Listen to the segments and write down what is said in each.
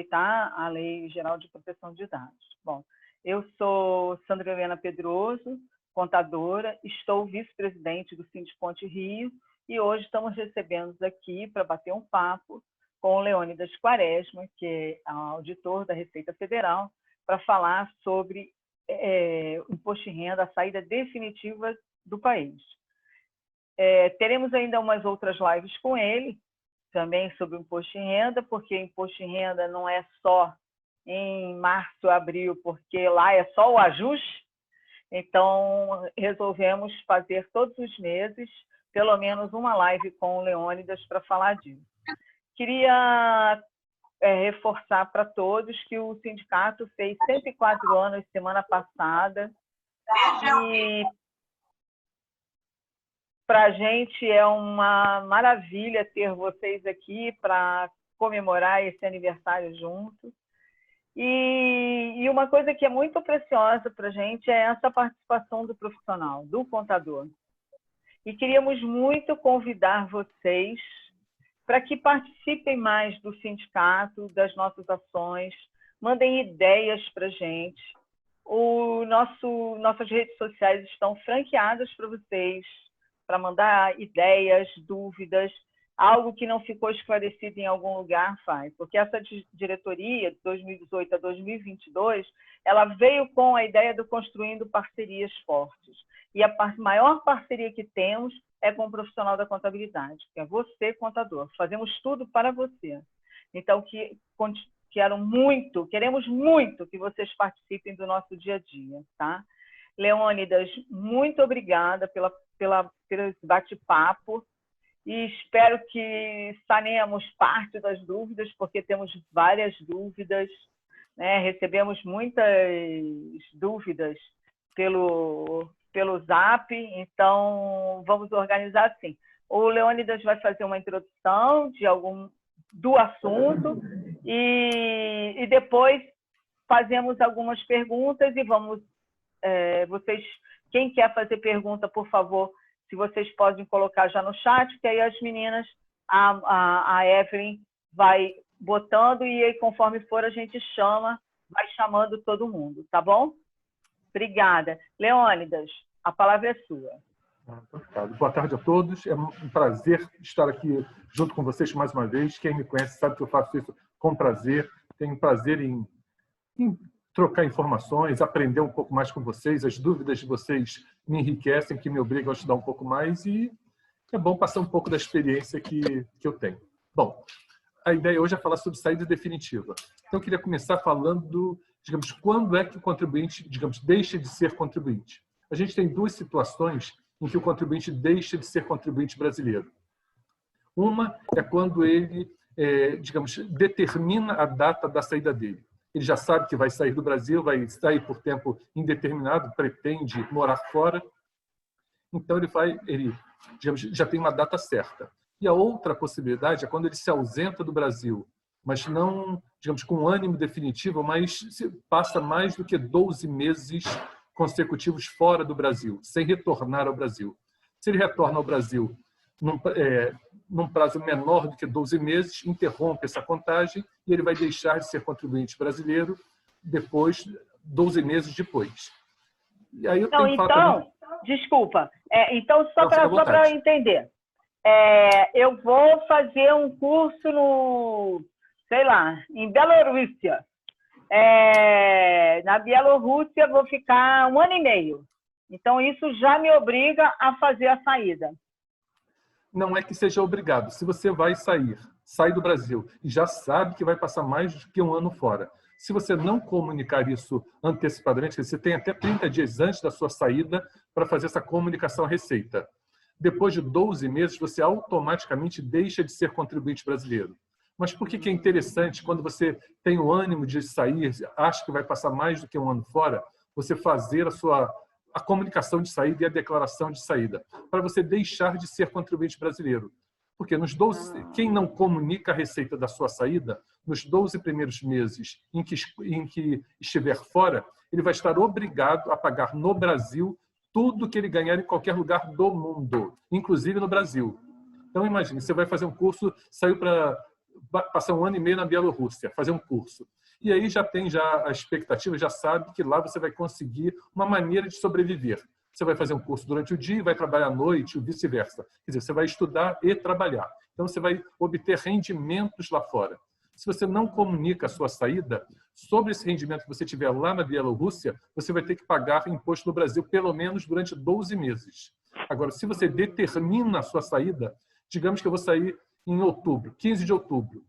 Respeitar a Lei Geral de Proteção de Dados. Bom, eu sou Sandra Helena Pedroso, contadora, estou vice-presidente do Sindicont Rio e hoje estamos recebendo aqui para bater um papo com o Leônidas Quaresma, que é auditor da Receita Federal, para falar sobre o imposto de renda, a saída definitiva do país. Teremos ainda umas outras lives com ele, também sobre o imposto de renda, porque o imposto de renda não é só em março, abril, porque lá é só o ajuste. Então, resolvemos fazer todos os meses, pelo menos uma live com o Leônidas para falar disso. Queria reforçar para todos que o sindicato fez 104 anos semana passada e para a gente é uma maravilha ter vocês aqui para comemorar esse aniversário juntos. E uma coisa que é muito preciosa para a gente é essa participação do profissional, do contador. E queríamos muito convidar vocês para que participem mais do sindicato, das nossas ações, mandem ideias para a gente. Nossas redes sociais estão franqueadas para vocês, para mandar ideias, dúvidas, algo que não ficou esclarecido em algum lugar, faz. Porque essa diretoria, de 2018 a 2022, ela veio com a ideia de construindo parcerias fortes. E a maior parceria que temos é com o profissional da contabilidade, que é você, contador. Fazemos tudo para você. Então, queremos muito que vocês participem do nosso dia a dia, tá? Leônidas, muito obrigada pelo bate-papo e espero que sanemos parte das dúvidas, porque temos várias dúvidas, né? Recebemos muitas dúvidas pelo Zap, então vamos organizar assim. O Leônidas vai fazer uma introdução do assunto e depois fazemos algumas perguntas e vamos... quem quer fazer pergunta, por favor, se vocês podem colocar já no chat, que aí as meninas, a Evelyn vai botando e aí, conforme for, a gente vai chamando todo mundo, tá bom? Obrigada. Leônidas, a palavra é sua. Obrigado. Boa tarde a todos. É um prazer estar aqui junto com vocês mais uma vez. Quem me conhece sabe que eu faço isso com prazer. Tenho prazer em trocar informações, aprender um pouco mais com vocês. As dúvidas de vocês me enriquecem, que me obrigam a estudar um pouco mais e é bom passar um pouco da experiência que eu tenho. Bom, a ideia hoje é falar sobre saída definitiva. Então, eu queria começar falando, digamos, quando é que o contribuinte, digamos, deixa de ser contribuinte. A gente tem duas situações em que o contribuinte deixa de ser contribuinte brasileiro. Uma é quando ele, digamos, determina a data da saída dele. Ele já sabe que vai sair do Brasil, vai sair por tempo indeterminado, pretende morar fora. Então, ele digamos, já tem uma data certa. E a outra possibilidade é quando ele se ausenta do Brasil, mas não, digamos, com ânimo definitivo, mas passa mais do que 12 meses consecutivos fora do Brasil, sem retornar ao Brasil. Se ele retorna ao Brasil num prazo menor do que 12 meses, interrompe essa contagem e ele vai deixar de ser contribuinte brasileiro depois, 12 meses depois. E aí desculpa. Então, só para eu entender, eu vou fazer um curso em Bielorrússia. Na Bielorrússia, vou ficar 1 ano e meio. Então, isso já me obriga a fazer a saída. Não é que seja obrigado. Se você sai do Brasil e já sabe que vai passar mais do que 1 ano fora, se você não comunicar isso antecipadamente, você tem até 30 dias antes da sua saída para fazer essa comunicação à Receita. Depois de 12 meses, você automaticamente deixa de ser contribuinte brasileiro. Mas por que é interessante, quando você tem o ânimo de sair, acha que vai passar mais do que 1 ano fora, você fazer a comunicação de saída e a declaração de saída, para você deixar de ser contribuinte brasileiro. Porque quem não comunica a receita da sua saída, nos 12 primeiros meses em que estiver fora, ele vai estar obrigado a pagar no Brasil tudo que ele ganhar em qualquer lugar do mundo, inclusive no Brasil. Então, imagine, você vai fazer um curso, saiu para passar 1 ano e meio na Bielorrússia, fazer um curso. E aí já tem a expectativa, já sabe que lá você vai conseguir uma maneira de sobreviver. Você vai fazer um curso durante o dia e vai trabalhar à noite, ou vice-versa. Quer dizer, você vai estudar e trabalhar. Então, você vai obter rendimentos lá fora. Se você não comunica a sua saída, sobre esse rendimento que você tiver lá na Bielorrússia, você vai ter que pagar imposto no Brasil pelo menos durante 12 meses. Agora, se você determina a sua saída, digamos que eu vou sair em outubro, 15 de outubro.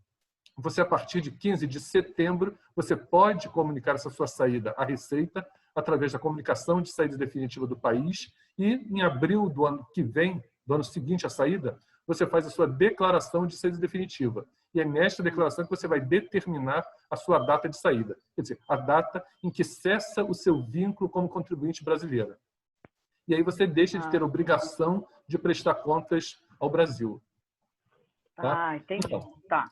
Você, a partir de 15 de setembro, você pode comunicar essa sua saída à Receita através da comunicação de saída definitiva do país e, em abril do ano que vem, do ano seguinte à saída, você faz a sua declaração de saída definitiva. E é nesta declaração que você vai determinar a sua data de saída. Quer dizer, a data em que cessa o seu vínculo como contribuinte brasileira. E aí você deixa de ter obrigação de prestar contas ao Brasil. Tá? Entendi. Então, tá.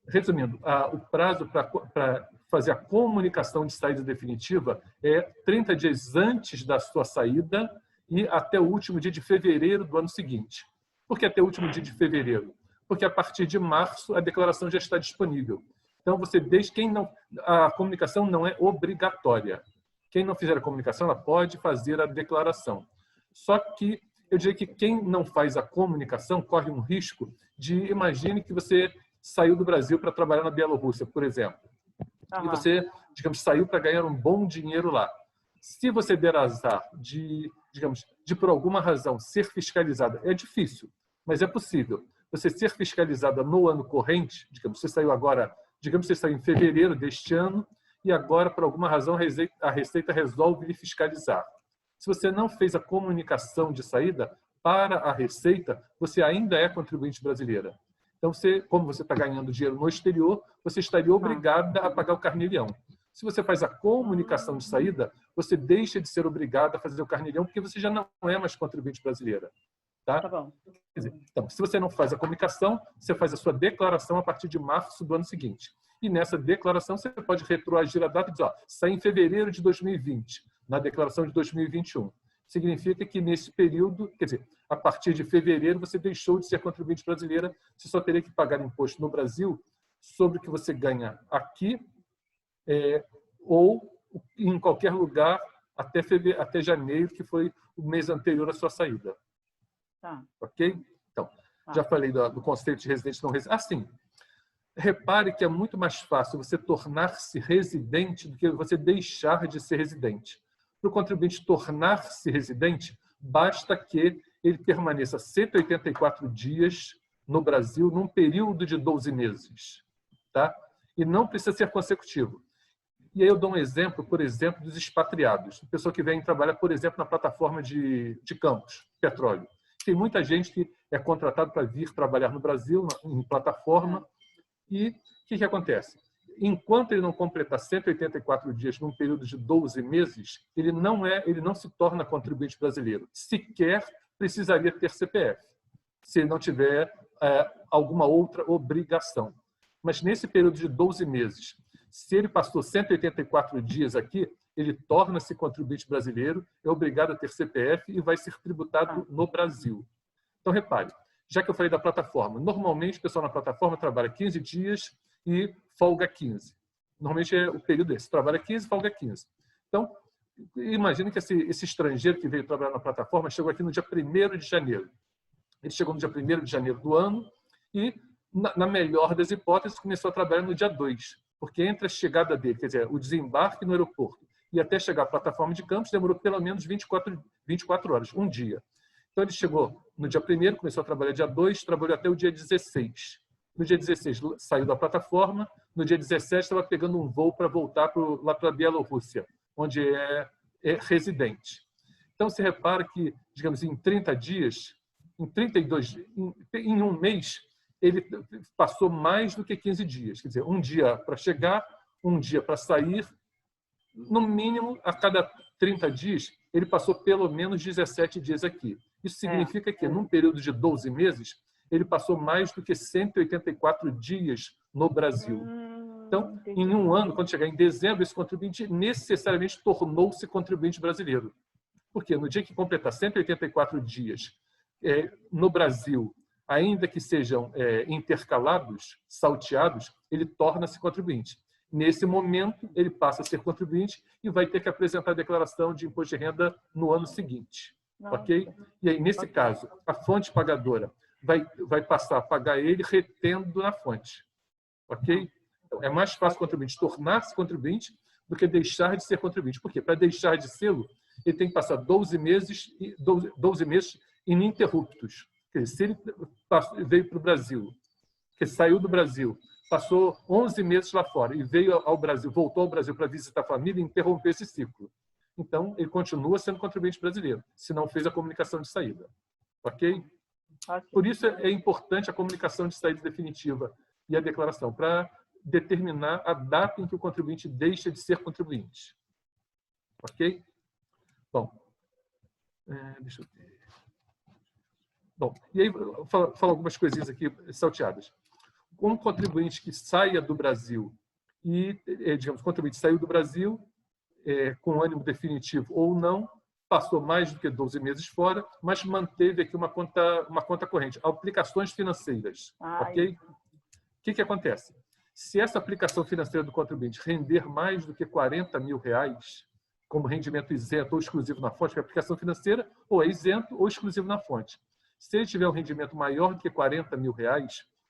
Resumindo, o prazo para fazer a comunicação de saída definitiva é 30 dias antes da sua saída e até o último dia de fevereiro do ano seguinte. Por que até o último dia de fevereiro? Porque a partir de março a declaração já está disponível. Então, a comunicação não é obrigatória. Quem não fizer a comunicação, ela pode fazer a declaração. Só que eu diria que quem não faz a comunicação corre um risco de, imagine que você saiu do Brasil para trabalhar na Bielorrússia, por exemplo. E você, digamos, saiu para ganhar um bom dinheiro lá. Se você der azar de por alguma razão ser fiscalizada, é difícil, mas é possível. Você ser fiscalizada no ano corrente, digamos, você saiu agora, digamos, você saiu em fevereiro deste ano e agora, por alguma razão, a Receita resolve lhe fiscalizar. Se você não fez a comunicação de saída para a Receita, você ainda é contribuinte brasileira. Então, como você está ganhando dinheiro no exterior, você estaria obrigada a pagar o carnê-leão. Se você faz a comunicação de saída, você deixa de ser obrigada a fazer o carnê-leão porque você já não é mais contribuinte brasileira. Tá? Tá bom. Então, se você não faz a comunicação, você faz a sua declaração a partir de março do ano seguinte. E nessa declaração você pode retroagir a data e dizer, sai em fevereiro de 2020, na declaração de 2021. Significa que nesse período, quer dizer, a partir de fevereiro você deixou de ser contribuinte brasileira, você só teria que pagar imposto no Brasil sobre o que você ganha aqui ou em qualquer lugar até janeiro, que foi o mês anterior à sua saída. Tá. Ok? Então, já falei do conceito de residente não residente. Assim, repare que é muito mais fácil você tornar-se residente do que você deixar de ser residente. Para o contribuinte tornar-se residente, basta que ele permaneça 184 dias no Brasil num período de 12 meses. Tá? E não precisa ser consecutivo. E aí eu dou um exemplo, por exemplo, dos expatriados. A pessoa que vem trabalhar, por exemplo, na plataforma de Campos, petróleo. Tem muita gente que é contratado para vir trabalhar no Brasil, em plataforma. E o que acontece? Enquanto ele não completar 184 dias num período de 12 meses, ele não se torna contribuinte brasileiro. Sequer precisaria ter CPF, se ele não tiver alguma outra obrigação. Mas nesse período de 12 meses, se ele passou 184 dias aqui, ele torna-se contribuinte brasileiro, é obrigado a ter CPF e vai ser tributado no Brasil. Então, repare, já que eu falei da plataforma, normalmente o pessoal na plataforma trabalha 15 dias e folga 15. Normalmente é o período esse, trabalha 15 e folga 15. Então, imagine que esse estrangeiro que veio trabalhar na plataforma chegou aqui no dia 1º de janeiro. Ele chegou no dia 1º de janeiro do ano e, na melhor das hipóteses, começou a trabalhar no dia 2. Porque entre a chegada dele, quer dizer, o desembarque no aeroporto e até chegar à plataforma de Campos, demorou pelo menos 24 horas, um dia. Então, ele chegou no dia 1º, começou a trabalhar dia 2, trabalhou até o dia 16. No dia 16, saiu da plataforma. No dia 17, estava pegando um voo para voltar lá para a Bielorrússia, onde é residente. Então, se repara que, digamos, em 30 dias, em 32, em um mês, ele passou mais do que 15 dias. Quer dizer, um dia para chegar, um dia para sair. No mínimo, a cada 30 dias, ele passou pelo menos 17 dias aqui. Isso significa que, num período de 12 meses, ele passou mais do que 184 dias no Brasil. Então, em um ano, quando chegar em dezembro, esse contribuinte necessariamente tornou-se contribuinte brasileiro. Porque no dia que completar 184 dias no Brasil, ainda que sejam intercalados, salteados, ele torna-se contribuinte. Nesse momento, ele passa a ser contribuinte e vai ter que apresentar a declaração de imposto de renda no ano seguinte. Ok? E aí, nesse caso, a fonte pagadora vai passar a pagar ele retendo na fonte. Ok? Então, é mais fácil o contribuinte tornar-se contribuinte do que deixar de ser contribuinte. Por quê? Para deixar de ser, ele tem que passar 12 meses ininterruptos. Quer dizer, se ele veio para o Brasil, que saiu do Brasil, passou 11 meses lá fora e veio ao Brasil, voltou ao Brasil para visitar a família e interrompeu esse ciclo. Então, ele continua sendo contribuinte brasileiro, se não fez a comunicação de saída. Ok? Por isso é importante a comunicação de saída definitiva e a declaração, para determinar a data em que o contribuinte deixa de ser contribuinte. Ok? Bom, deixa eu ver. Bom, e aí falo algumas coisinhas aqui salteadas. Um contribuinte que saia do Brasil e, digamos, o contribuinte saiu do Brasil com ânimo definitivo ou não, passou mais do que 12 meses fora, mas manteve aqui uma conta corrente, aplicações financeiras. Ok? O que acontece? Se essa aplicação financeira do contribuinte render mais do que R$40 mil, como rendimento isento ou exclusivo na fonte, porque a aplicação financeira ou é isento ou exclusivo na fonte. Se ele tiver um rendimento maior do que R$40 mil,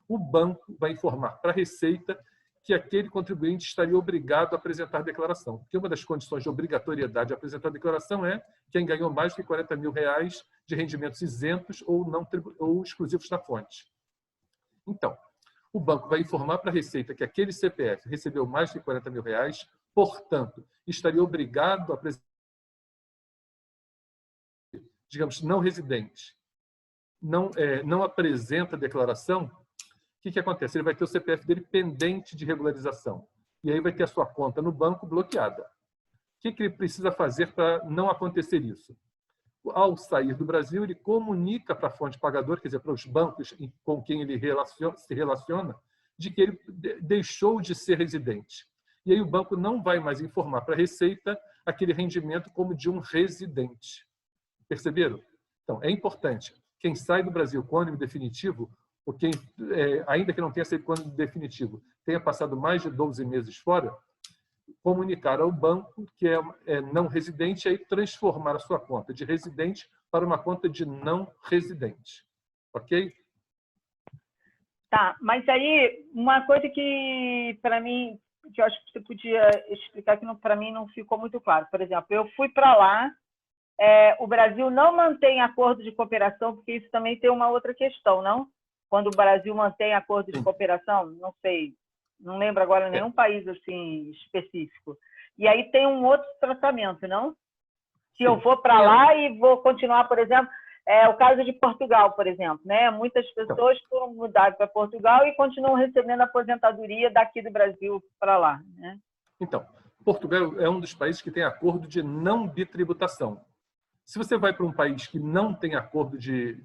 o banco vai informar para a Receita que aquele contribuinte estaria obrigado a apresentar declaração. Porque uma das condições de obrigatoriedade de apresentar declaração é quem ganhou mais do que R$40 mil de rendimentos isentos ou exclusivos na fonte. Então, o banco vai informar para a Receita que aquele CPF recebeu mais de R$40 mil, portanto, estaria obrigado a apresentar, digamos, não residente, não apresenta declaração. O que acontece? Ele vai ter o CPF dele pendente de regularização. E aí vai ter a sua conta no banco bloqueada. O que ele precisa fazer para não acontecer isso? Ao sair do Brasil, ele comunica para a fonte pagadora, quer dizer, para os bancos com quem ele se relaciona, de que ele deixou de ser residente. E aí o banco não vai mais informar para a Receita aquele rendimento como de um residente. Perceberam? Então, é importante. Quem sai do Brasil com ânimo definitivo, ou quem, ainda que não tenha saído com ânimo definitivo, tenha passado mais de 12 meses fora, comunicar ao banco que é não residente e aí transformar a sua conta de residente para uma conta de não residente. Ok? Tá, mas aí uma coisa que para mim, que eu acho que você podia explicar que para mim não ficou muito claro. Por exemplo, eu fui para lá, o Brasil não mantém acordo de cooperação, porque isso também tem uma outra questão, não? Quando o Brasil mantém acordo de cooperação, não sei, não lembro agora nenhum país assim específico. E aí tem um outro tratamento, não? Se eu for para lá e vou continuar, por exemplo, o caso de Portugal, por exemplo, né? Muitas pessoas foram mudadas para Portugal e continuam recebendo aposentadoria daqui do Brasil para lá, né? Então, Portugal é um dos países que tem acordo de não bitributação. Se você vai para um país que não tem acordo de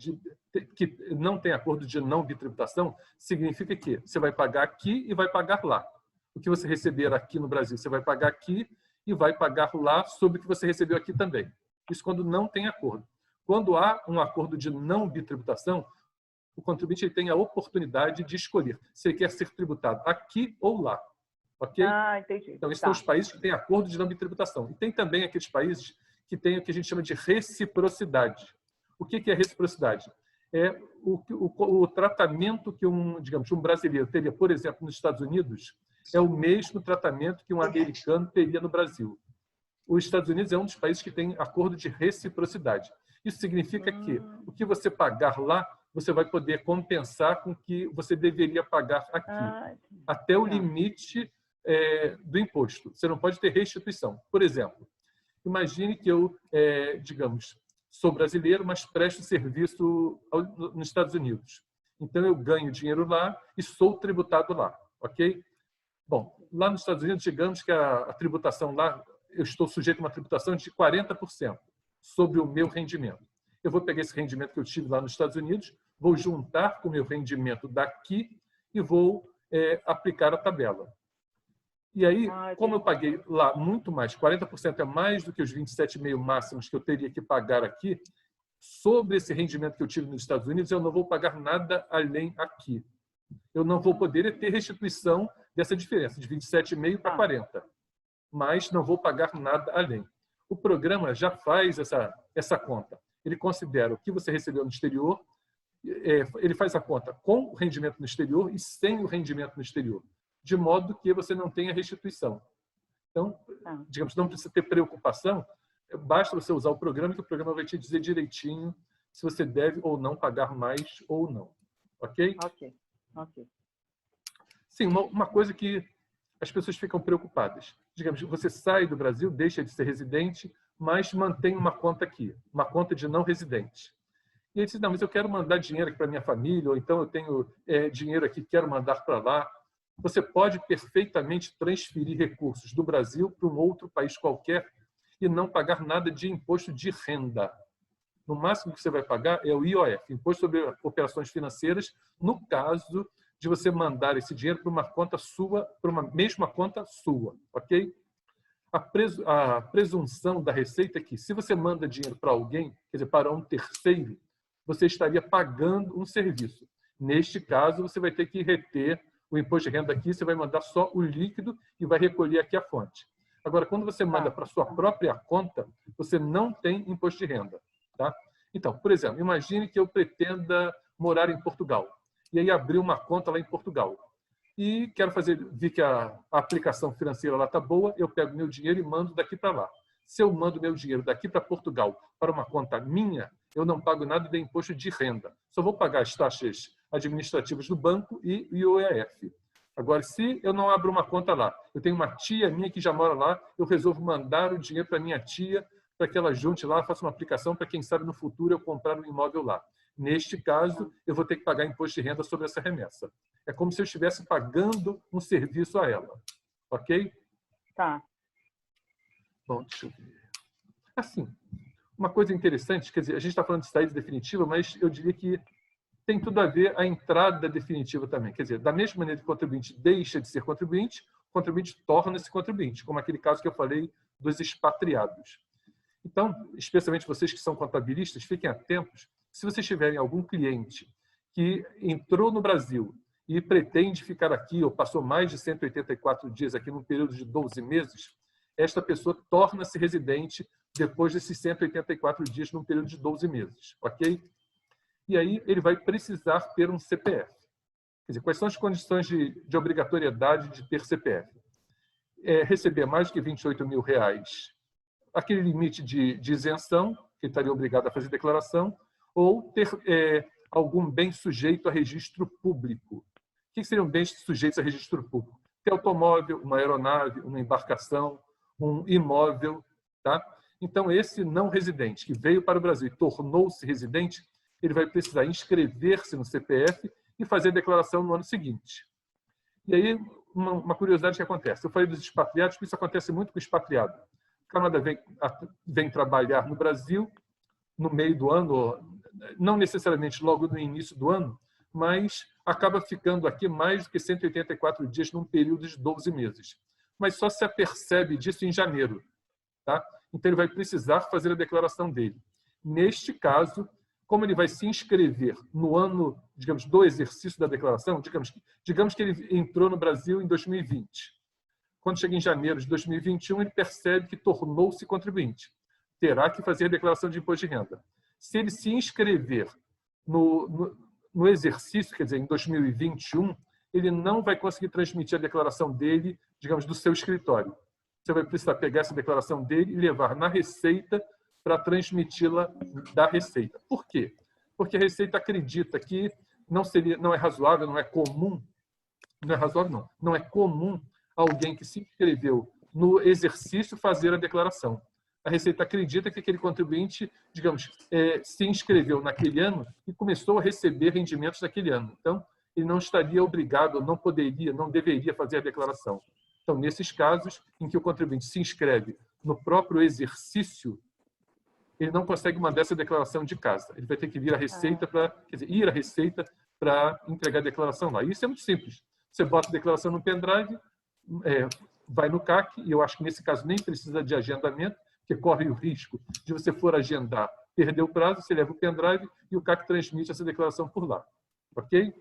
não bitributação, significa que você vai pagar aqui e vai pagar lá. O que você receber aqui no Brasil, você vai pagar aqui e vai pagar lá sobre o que você recebeu aqui também. Isso quando não tem acordo. Quando há um acordo de não bitributação, o contribuinte ele tem a oportunidade de escolher se ele quer ser tributado aqui ou lá. Ok? Entendi. Então, esses são os países que têm acordo de não bitributação. E tem também aqueles países que tem o que a gente chama de reciprocidade. O que é reciprocidade? É o tratamento que digamos, um brasileiro teria, por exemplo, nos Estados Unidos, é o mesmo tratamento que um americano teria no Brasil. Os Estados Unidos é um dos países que tem acordo de reciprocidade. Isso significa que o que você pagar lá, você vai poder compensar com o que você deveria pagar aqui, até o limite do imposto. Você não pode ter restituição. Por exemplo, imagine que eu, digamos, sou brasileiro, mas presto serviço nos Estados Unidos. Então, eu ganho dinheiro lá e sou tributado lá, ok? Bom, lá nos Estados Unidos, digamos que a tributação lá, eu estou sujeito a uma tributação de 40% sobre o meu rendimento. Eu vou pegar esse rendimento que eu tive lá nos Estados Unidos, vou juntar com o meu rendimento daqui e vou aplicar a tabela. E aí, como eu paguei lá muito mais, 40% é mais do que os 27,5% máximos que eu teria que pagar aqui, sobre esse rendimento que eu tive nos Estados Unidos, eu não vou pagar nada além aqui. Eu não vou poder ter restituição dessa diferença, de 27,5 para 40, mas não vou pagar nada além. O programa já faz essa conta. Ele considera o que você recebeu no exterior, ele faz a conta com o rendimento no exterior e sem o rendimento no exterior, de modo que você não tenha restituição. Então, digamos, não precisa ter preocupação, basta você usar o programa, que o programa vai te dizer direitinho se você deve ou não pagar mais ou não. Ok? Ok. Sim, uma coisa que as pessoas ficam preocupadas. Digamos, você sai do Brasil, deixa de ser residente, mas mantém uma conta aqui, uma conta de não residente. E ele diz, não, mas eu quero mandar dinheiro aqui para minha família, ou então eu tenho dinheiro aqui, quero mandar para lá. Você pode perfeitamente transferir recursos do Brasil para um outro país qualquer e não pagar nada de imposto de renda. No máximo que você vai pagar é o IOF, Imposto sobre Operações Financeiras, no caso de você mandar esse dinheiro para uma conta sua, para uma mesma conta sua, ok? A presunção da Receita é que, se você manda dinheiro para alguém, quer dizer, para um terceiro, você estaria pagando um serviço. Neste caso, você vai ter que reter o imposto de renda aqui, você vai mandar só o líquido e vai recolher aqui a fonte. Agora, quando você manda para a sua própria conta, você não tem imposto de renda. Tá? Então, por exemplo, imagine que eu pretenda morar em Portugal e aí abrir uma conta lá em Portugal. E quero vi que a aplicação financeira lá está boa, eu pego meu dinheiro e mando daqui para lá. Se eu mando meu dinheiro daqui para Portugal para uma conta minha, eu não pago nada de imposto de renda. Só vou pagar as taxas administrativas do banco e o IOF. Agora, se eu não abro uma conta lá, eu tenho uma tia minha que já mora lá, eu resolvo mandar o dinheiro para minha tia, para que ela junte lá, faça uma aplicação para, quem sabe, no futuro eu comprar um imóvel lá. Neste caso, eu vou ter que pagar imposto de renda sobre essa remessa. É como se eu estivesse pagando um serviço a ela. Ok? Tá. Bom, deixa eu ver. Assim, uma coisa interessante, quer dizer, a gente está falando de saída definitiva, mas eu diria que tem tudo a ver a entrada definitiva também. Quer dizer, da mesma maneira que o contribuinte deixa de ser contribuinte, o contribuinte torna-se contribuinte, como aquele caso que eu falei dos expatriados. Então, especialmente vocês que são contabilistas, fiquem atentos. Se vocês tiverem algum cliente que entrou no Brasil e pretende ficar aqui, ou passou mais de 184 dias aqui num período de 12 meses, esta pessoa torna-se residente depois desses 184 dias num período de 12 meses. Ok? E aí ele vai precisar ter um CPF. Quer dizer, quais são as condições de obrigatoriedade de ter CPF? Receber mais do que R$28 mil, aquele limite de isenção, que estaria obrigado a fazer declaração, ou ter algum bem sujeito a registro público. O que seriam bens sujeitos a registro público? Ter automóvel, uma aeronave, uma embarcação, um imóvel. Tá? Então, esse não residente que veio para o Brasil e tornou-se residente, ele vai precisar inscrever-se no CPF e fazer a declaração no ano seguinte. E aí, uma curiosidade que acontece. Eu falei dos expatriados, porque isso acontece muito com o expatriado. O camarada vem trabalhar no Brasil no meio do ano, não necessariamente logo no início do ano, mas acaba ficando aqui mais do que 184 dias num período de 12 meses. Mas só se apercebe disso em janeiro. Tá? Então, ele vai precisar fazer a declaração dele. Neste caso, como ele vai se inscrever no ano, digamos, do exercício da declaração, digamos que ele entrou no Brasil em 2020. Quando chega em janeiro de 2021, ele percebe que tornou-se contribuinte. Terá que fazer a declaração de imposto de renda. Se ele se inscrever no exercício, quer dizer, em 2021, ele não vai conseguir transmitir a declaração dele, digamos, do seu escritório. Você vai precisar pegar essa declaração dele e levar na Receita para transmiti-la da Receita. Por quê? Porque a Receita acredita que não é razoável, não é comum, não é comum alguém que se inscreveu no exercício fazer a declaração. A Receita acredita que aquele contribuinte, digamos, se inscreveu naquele ano e começou a receber rendimentos naquele ano. Então, ele não estaria obrigado, não poderia, não deveria fazer a declaração. Então, nesses casos em que o contribuinte se inscreve no próprio exercício, ele não consegue mandar essa declaração de casa. Ele vai ter que vir à Receita ir à Receita para entregar a declaração lá. Isso é muito simples. Você bota a declaração no pendrive, vai no CAC, e eu acho que nesse caso nem precisa de agendamento, porque corre o risco de você for agendar Perdeu o prazo, você leva o pendrive e o CAC transmite essa declaração por lá. Ok?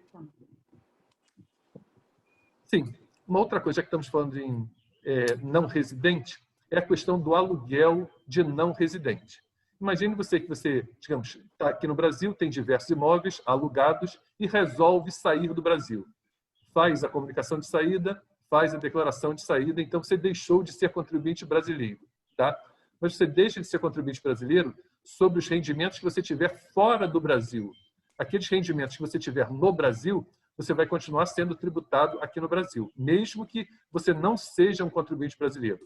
Sim. Uma outra coisa, já que estamos falando em não residente, é a questão do aluguel de não residente. Imagine você que você, digamos, está aqui no Brasil, tem diversos imóveis alugados e resolve sair do Brasil. Faz a comunicação de saída, faz a declaração de saída, então você deixou de ser contribuinte brasileiro. Tá? Mas você deixa de ser contribuinte brasileiro sobre os rendimentos que você tiver fora do Brasil. Aqueles rendimentos que você tiver no Brasil, você vai continuar sendo tributado aqui no Brasil, mesmo que você não seja um contribuinte brasileiro.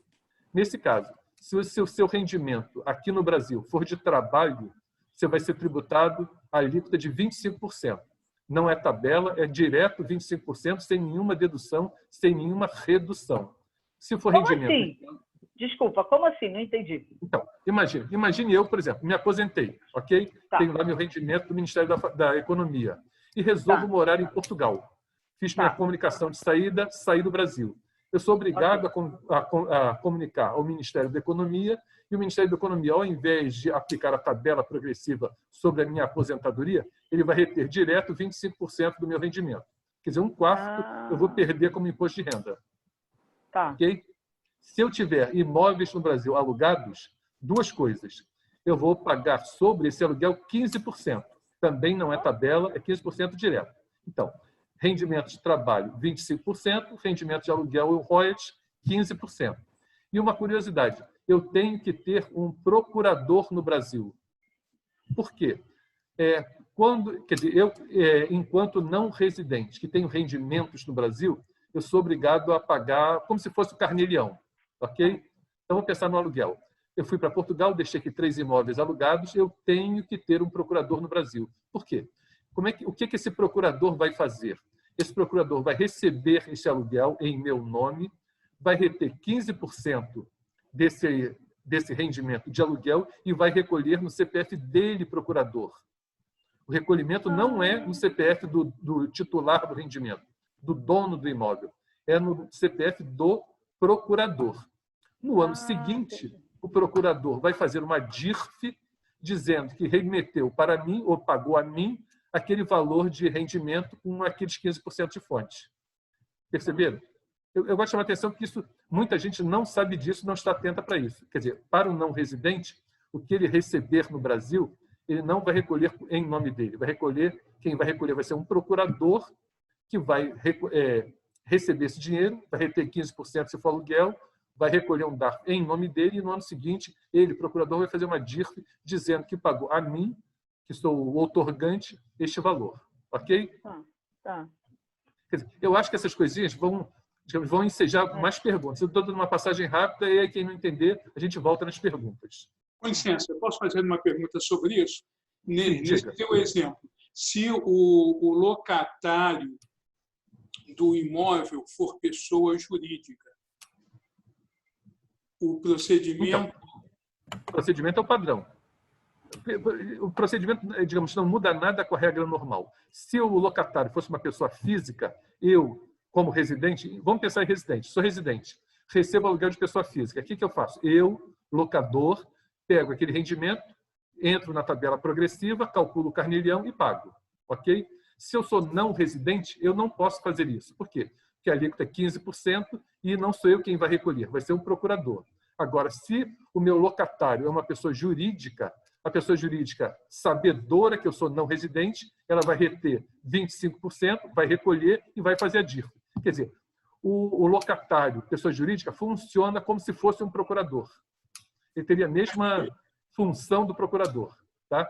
Nesse caso, se o seu rendimento aqui no Brasil for de trabalho, você vai ser tributado a alíquota de 25%. Não é tabela, é direto 25%, sem nenhuma dedução, sem nenhuma redução. Se for Como rendimento... assim? Desculpa, como assim? Não entendi. Então, imagine eu, por exemplo, me aposentei, ok? Tá. Tenho lá meu rendimento do Ministério da Economia e resolvo morar em Portugal. Fiz minha comunicação de saída, saí do Brasil. Eu sou obrigado a comunicar ao Ministério da Economia e o Ministério da Economia, ao invés de aplicar a tabela progressiva sobre a minha aposentadoria, ele vai reter direto 25% do meu rendimento. Quer dizer, 1/4 eu vou perder como imposto de renda. Tá. Ok? Se eu tiver imóveis no Brasil alugados, duas coisas. Eu vou pagar sobre esse aluguel 15%. Também não é tabela, é 15% direto. Então, rendimento de trabalho, 25%, rendimento de aluguel e royalties, 15%. E uma curiosidade, eu tenho que ter um procurador no Brasil. Por quer dizer, eu, enquanto não residente, que tenho rendimentos no Brasil, eu sou obrigado a pagar como se fosse o carnê-leão. Ok? Então, vamos pensar no aluguel. Eu fui para Portugal, deixei aqui 3 imóveis alugados, eu tenho que ter um procurador no Brasil. Por quê? O que esse procurador vai fazer? Esse procurador vai receber esse aluguel em meu nome, vai reter 15% desse rendimento de aluguel e vai recolher no CPF dele, procurador. O recolhimento não é no CPF do titular do rendimento, do dono do imóvel. É no CPF do procurador. No ano seguinte, o procurador vai fazer uma DIRF dizendo que remeteu para mim ou pagou a mim aquele valor de rendimento com aqueles 15% de fonte. Perceberam? Eu gosto de chamar a atenção porque muita gente não sabe disso, não está atenta para isso. Quer dizer, para o não residente, o que ele receber no Brasil, ele não vai recolher em nome dele. Quem vai recolher vai ser um procurador que vai receber esse dinheiro, vai reter 15% se for aluguel, vai recolher um DARF em nome dele e no ano seguinte, ele, procurador, vai fazer uma DIRF dizendo que pagou a mim, que sou o outorgante, este valor. Ok? Tá. Quer dizer, eu acho que essas coisinhas vão ensejar mais perguntas. Eu estou dando uma passagem rápida e aí quem não entender, a gente volta nas perguntas. Com licença, eu posso fazer uma pergunta sobre isso? Nesse Diga. teu exemplo, se o locatário do imóvel for pessoa jurídica, o procedimento... Então, o procedimento é o padrão. O procedimento, digamos, não muda nada com a regra normal. Se o locatário fosse uma pessoa física, eu, como residente, vamos pensar em residente, sou residente, recebo aluguel de pessoa física. O que eu faço? Eu, locador, pego aquele rendimento, entro na tabela progressiva, calculo o carnê-leão e pago. Ok? Se eu sou não residente, eu não posso fazer isso. Por quê? Porque a alíquota é 15% e não sou eu quem vai recolher, vai ser um procurador. Agora, se o meu locatário é uma pessoa jurídica, a pessoa jurídica sabedora que eu sou não residente, ela vai reter 25%, vai recolher e vai fazer a DIRF. Quer dizer, o locatário, pessoa jurídica, funciona como se fosse um procurador. Ele teria a mesma função do procurador. Tá?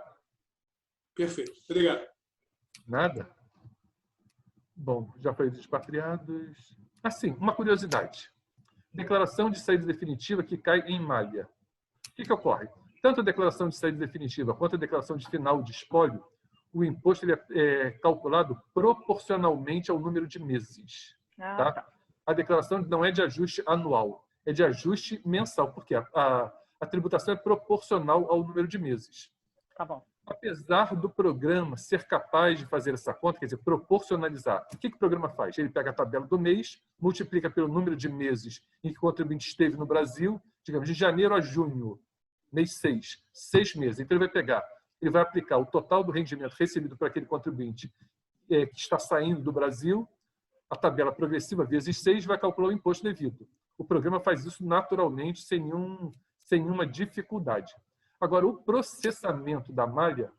Perfeito. Obrigado. Nada? Bom, já foi dos expatriados. Assim, uma curiosidade. Declaração de saída definitiva que cai em malha. O que ocorre? Tanto a declaração de saída definitiva quanto a declaração de final de espólio, o imposto ele é calculado proporcionalmente ao número de meses. Tá? A declaração não é de ajuste anual, é de ajuste mensal, porque a tributação é proporcional ao número de meses. Tá bom. Apesar do programa ser capaz de fazer essa conta, quer dizer, proporcionalizar, o que o programa faz? Ele pega a tabela do mês, multiplica pelo número de meses em que o contribuinte esteve no Brasil, digamos, de janeiro a junho. mês 6 meses. Então, ele vai aplicar o total do rendimento recebido por aquele contribuinte que está saindo do Brasil, a tabela progressiva vezes 6, vai calcular o imposto devido. O programa faz isso naturalmente, sem nenhuma dificuldade. Agora, o processamento da malha,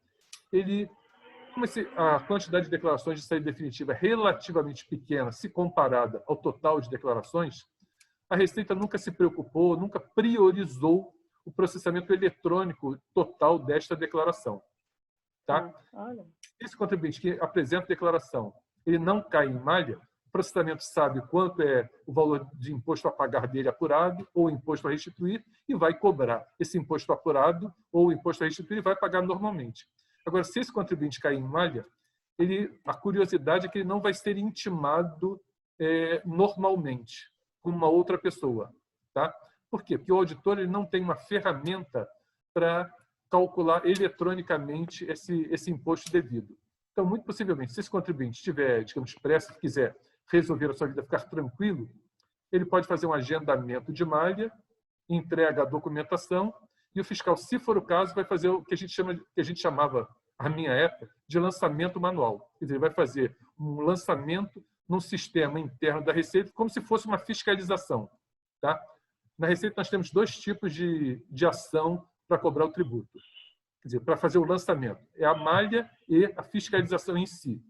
como a quantidade de declarações de saída definitiva é relativamente pequena, se comparada ao total de declarações, a Receita nunca se preocupou, nunca priorizou o processamento eletrônico total desta declaração. Tá? Esse contribuinte que apresenta a declaração, ele não cai em malha, o processamento sabe quanto é o valor de imposto a pagar dele apurado ou imposto a restituir e vai cobrar esse imposto apurado ou imposto a restituir e vai pagar normalmente. Agora, se esse contribuinte cair em malha, a curiosidade é que ele não vai ser intimado normalmente com uma outra pessoa. Tá? Por quê? Porque o auditor ele não tem uma ferramenta para calcular eletronicamente esse imposto devido. Então, muito possivelmente, se esse contribuinte tiver, digamos, pressa, quiser resolver a sua vida, ficar tranquilo, ele pode fazer um agendamento de malha, entrega a documentação e o fiscal, se for o caso, vai fazer o que a gente chamava, à minha época, de lançamento manual. Quer dizer, ele vai fazer um lançamento num sistema interno da Receita, como se fosse uma fiscalização. Tá? Na Receita, nós temos 2 tipos de ação para cobrar o tributo. Quer dizer, para fazer o lançamento. É a malha e a fiscalização em si.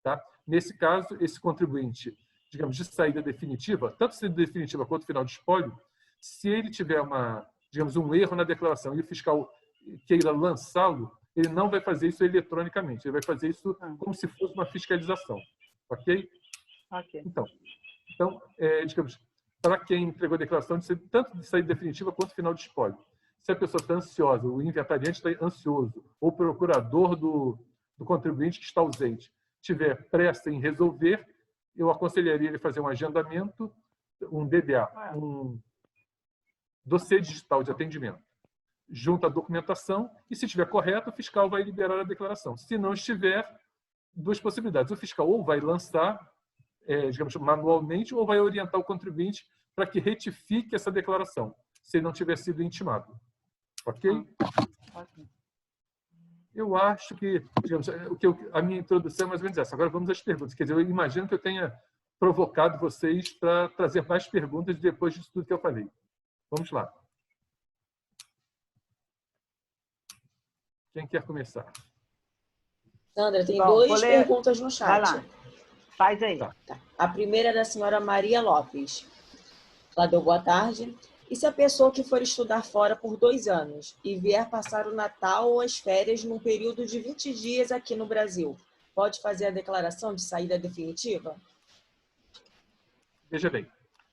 Tá? Nesse caso, esse contribuinte, digamos, de saída definitiva, tanto saída definitiva quanto final de espólio, se ele tiver um erro na declaração e o fiscal queira lançá-lo, ele não vai fazer isso eletronicamente, ele vai fazer isso como se fosse uma fiscalização. Ok? Ok. Então digamos, para quem entregou a declaração, tanto de saída definitiva quanto final de espólio, se a pessoa está ansiosa, o inventariante está ansioso, ou o procurador do contribuinte que está ausente tiver pressa em resolver, eu aconselharia ele fazer um agendamento, um DDA, um dossiê digital de atendimento, junto à documentação, e se estiver correto, o fiscal vai liberar a declaração. Se não estiver, 2 possibilidades. O fiscal ou vai lançar, digamos, manualmente, ou vai orientar o contribuinte para que retifique essa declaração, se ele não tiver sido intimado. Ok? Eu acho que, digamos, a minha introdução é mais ou menos essa. Agora vamos às perguntas. Quer dizer, eu imagino que eu tenha provocado vocês para trazer mais perguntas depois disso tudo que eu falei. Vamos lá. Quem quer começar? Sandra, tem 2 perguntas no chat. Vai lá. Faz aí. Tá. A primeira é da senhora Maria Lopes. Ela deu boa tarde. E se a pessoa que for estudar fora por 2 anos e vier passar o Natal ou as férias num período de 20 dias aqui no Brasil, pode fazer a declaração de saída definitiva? Veja bem,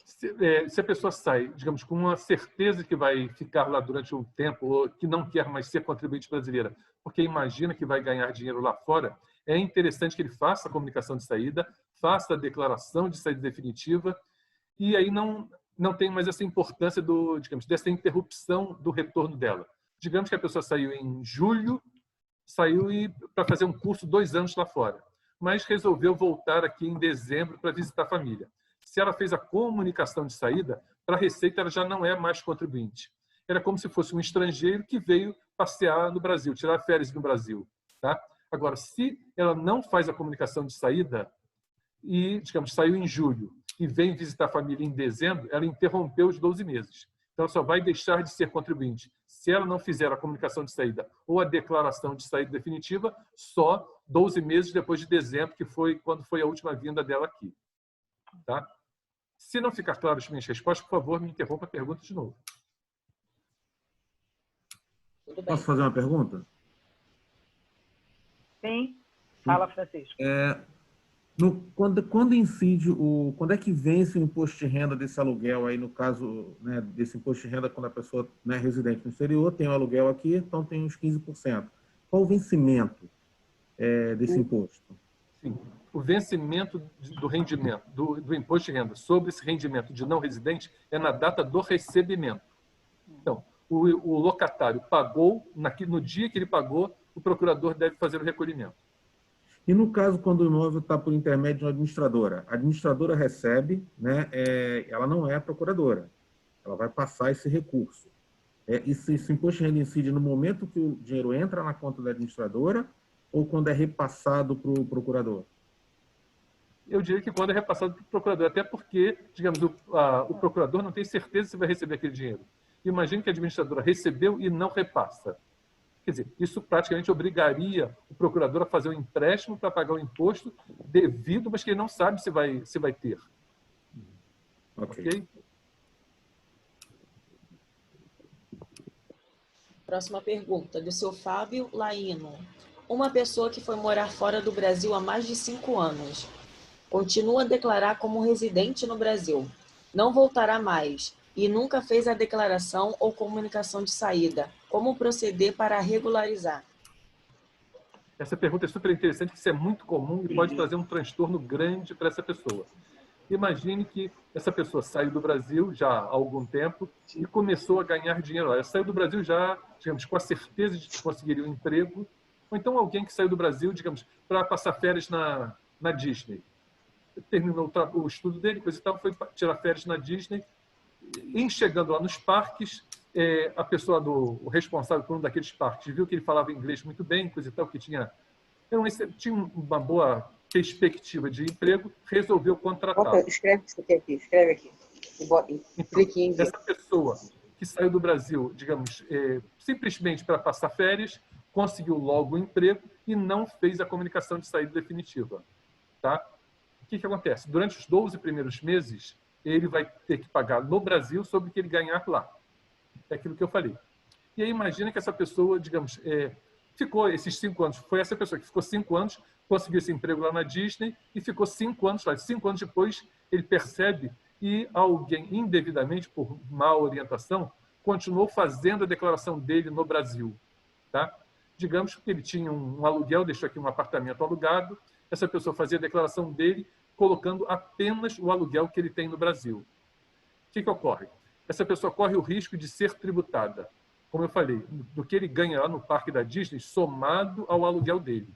se a pessoa sai, digamos, com uma certeza que vai ficar lá durante um tempo ou que não quer mais ser contribuinte brasileira, porque imagina que vai ganhar dinheiro lá fora, é interessante que ele faça a comunicação de saída, faça a declaração de saída definitiva e aí não tem mais essa importância digamos, dessa interrupção do retorno dela. Digamos que a pessoa saiu em julho, para fazer um curso 2 anos lá fora, mas resolveu voltar aqui em dezembro para visitar a família. Se ela fez a comunicação de saída, para a Receita ela já não é mais contribuinte. Era como se fosse um estrangeiro que veio passear no Brasil, tirar férias no Brasil. Tá? Agora, se ela não faz a comunicação de saída e, digamos, saiu em julho e vem visitar a família em dezembro, ela interrompeu os 12 meses. Então, ela só vai deixar de ser contribuinte se ela não fizer a comunicação de saída ou a declaração de saída definitiva, só 12 meses depois de dezembro, que foi quando foi a última vinda dela aqui. Tá? Se não ficar claro as minhas respostas, por favor, me interrompa a pergunta de novo. Posso fazer uma pergunta? Sim. Fala, Francisco. Quando incide quando é que vence o imposto de renda desse aluguel aí, no caso, né, desse imposto de renda quando a pessoa não é residente no exterior, tem o aluguel aqui, então tem uns 15%. Qual o vencimento desse imposto? Sim. O vencimento do rendimento, do imposto de renda sobre esse rendimento de não residente é na data do recebimento. Então, o locatário pagou, no dia que ele pagou, o procurador deve fazer o recolhimento. E no caso, quando o imóvel está por intermédio de uma administradora, a administradora recebe, né, ela não é a procuradora, ela vai passar esse recurso. Esse imposto de renda incide no momento que o dinheiro entra na conta da administradora ou quando é repassado para o procurador? Eu diria que quando é repassado para o procurador, até porque, digamos, o procurador não tem certeza se vai receber aquele dinheiro. Imagine que a administradora recebeu e não repassa. Quer dizer, isso praticamente obrigaria o procurador a fazer um empréstimo para pagar o imposto devido, mas que ele não sabe se vai ter. Ok? Próxima pergunta, do seu Fábio Laino. Uma pessoa que foi morar fora do Brasil há mais de 5 anos continua a declarar como residente no Brasil, não voltará mais e nunca fez a declaração ou comunicação de saída. Como proceder para regularizar? Essa pergunta é super interessante, porque isso é muito comum e pode trazer um transtorno grande para essa pessoa. Imagine que essa pessoa saiu do Brasil já há algum tempo e começou a ganhar dinheiro. Ela saiu do Brasil já, digamos, com a certeza de que conseguiria um emprego, ou então alguém que saiu do Brasil, digamos, para passar férias na Disney. Terminou o estudo dele, coisa e tal, foi tirar férias na Disney. Em chegando lá nos parques, a pessoa o responsável por um daqueles parques viu que ele falava inglês muito bem, coisa e tal, que tinha uma boa perspectiva de emprego, resolveu contratá-lo. Escreve isso aqui, escreve aqui. Então, essa pessoa que saiu do Brasil, digamos, simplesmente para passar férias, conseguiu logo o emprego e não fez a comunicação de saída definitiva. Tá? O que acontece? Durante os 12 primeiros meses, ele vai ter que pagar no Brasil sobre o que ele ganhar lá. É aquilo que eu falei. E aí imagina que essa pessoa, digamos, ficou esses 5 anos, foi essa pessoa que ficou 5 anos, conseguiu esse emprego lá na Disney e ficou 5 anos lá. 5 anos depois, ele percebe que alguém, indevidamente, por má orientação, continuou fazendo a declaração dele no Brasil. Tá? Digamos que ele tinha um aluguel, deixou aqui um apartamento alugado, essa pessoa fazia a declaração dele colocando apenas o aluguel que ele tem no Brasil. O que ocorre? Essa pessoa corre o risco de ser tributada, como eu falei, do que ele ganha lá no parque da Disney, somado ao aluguel dele,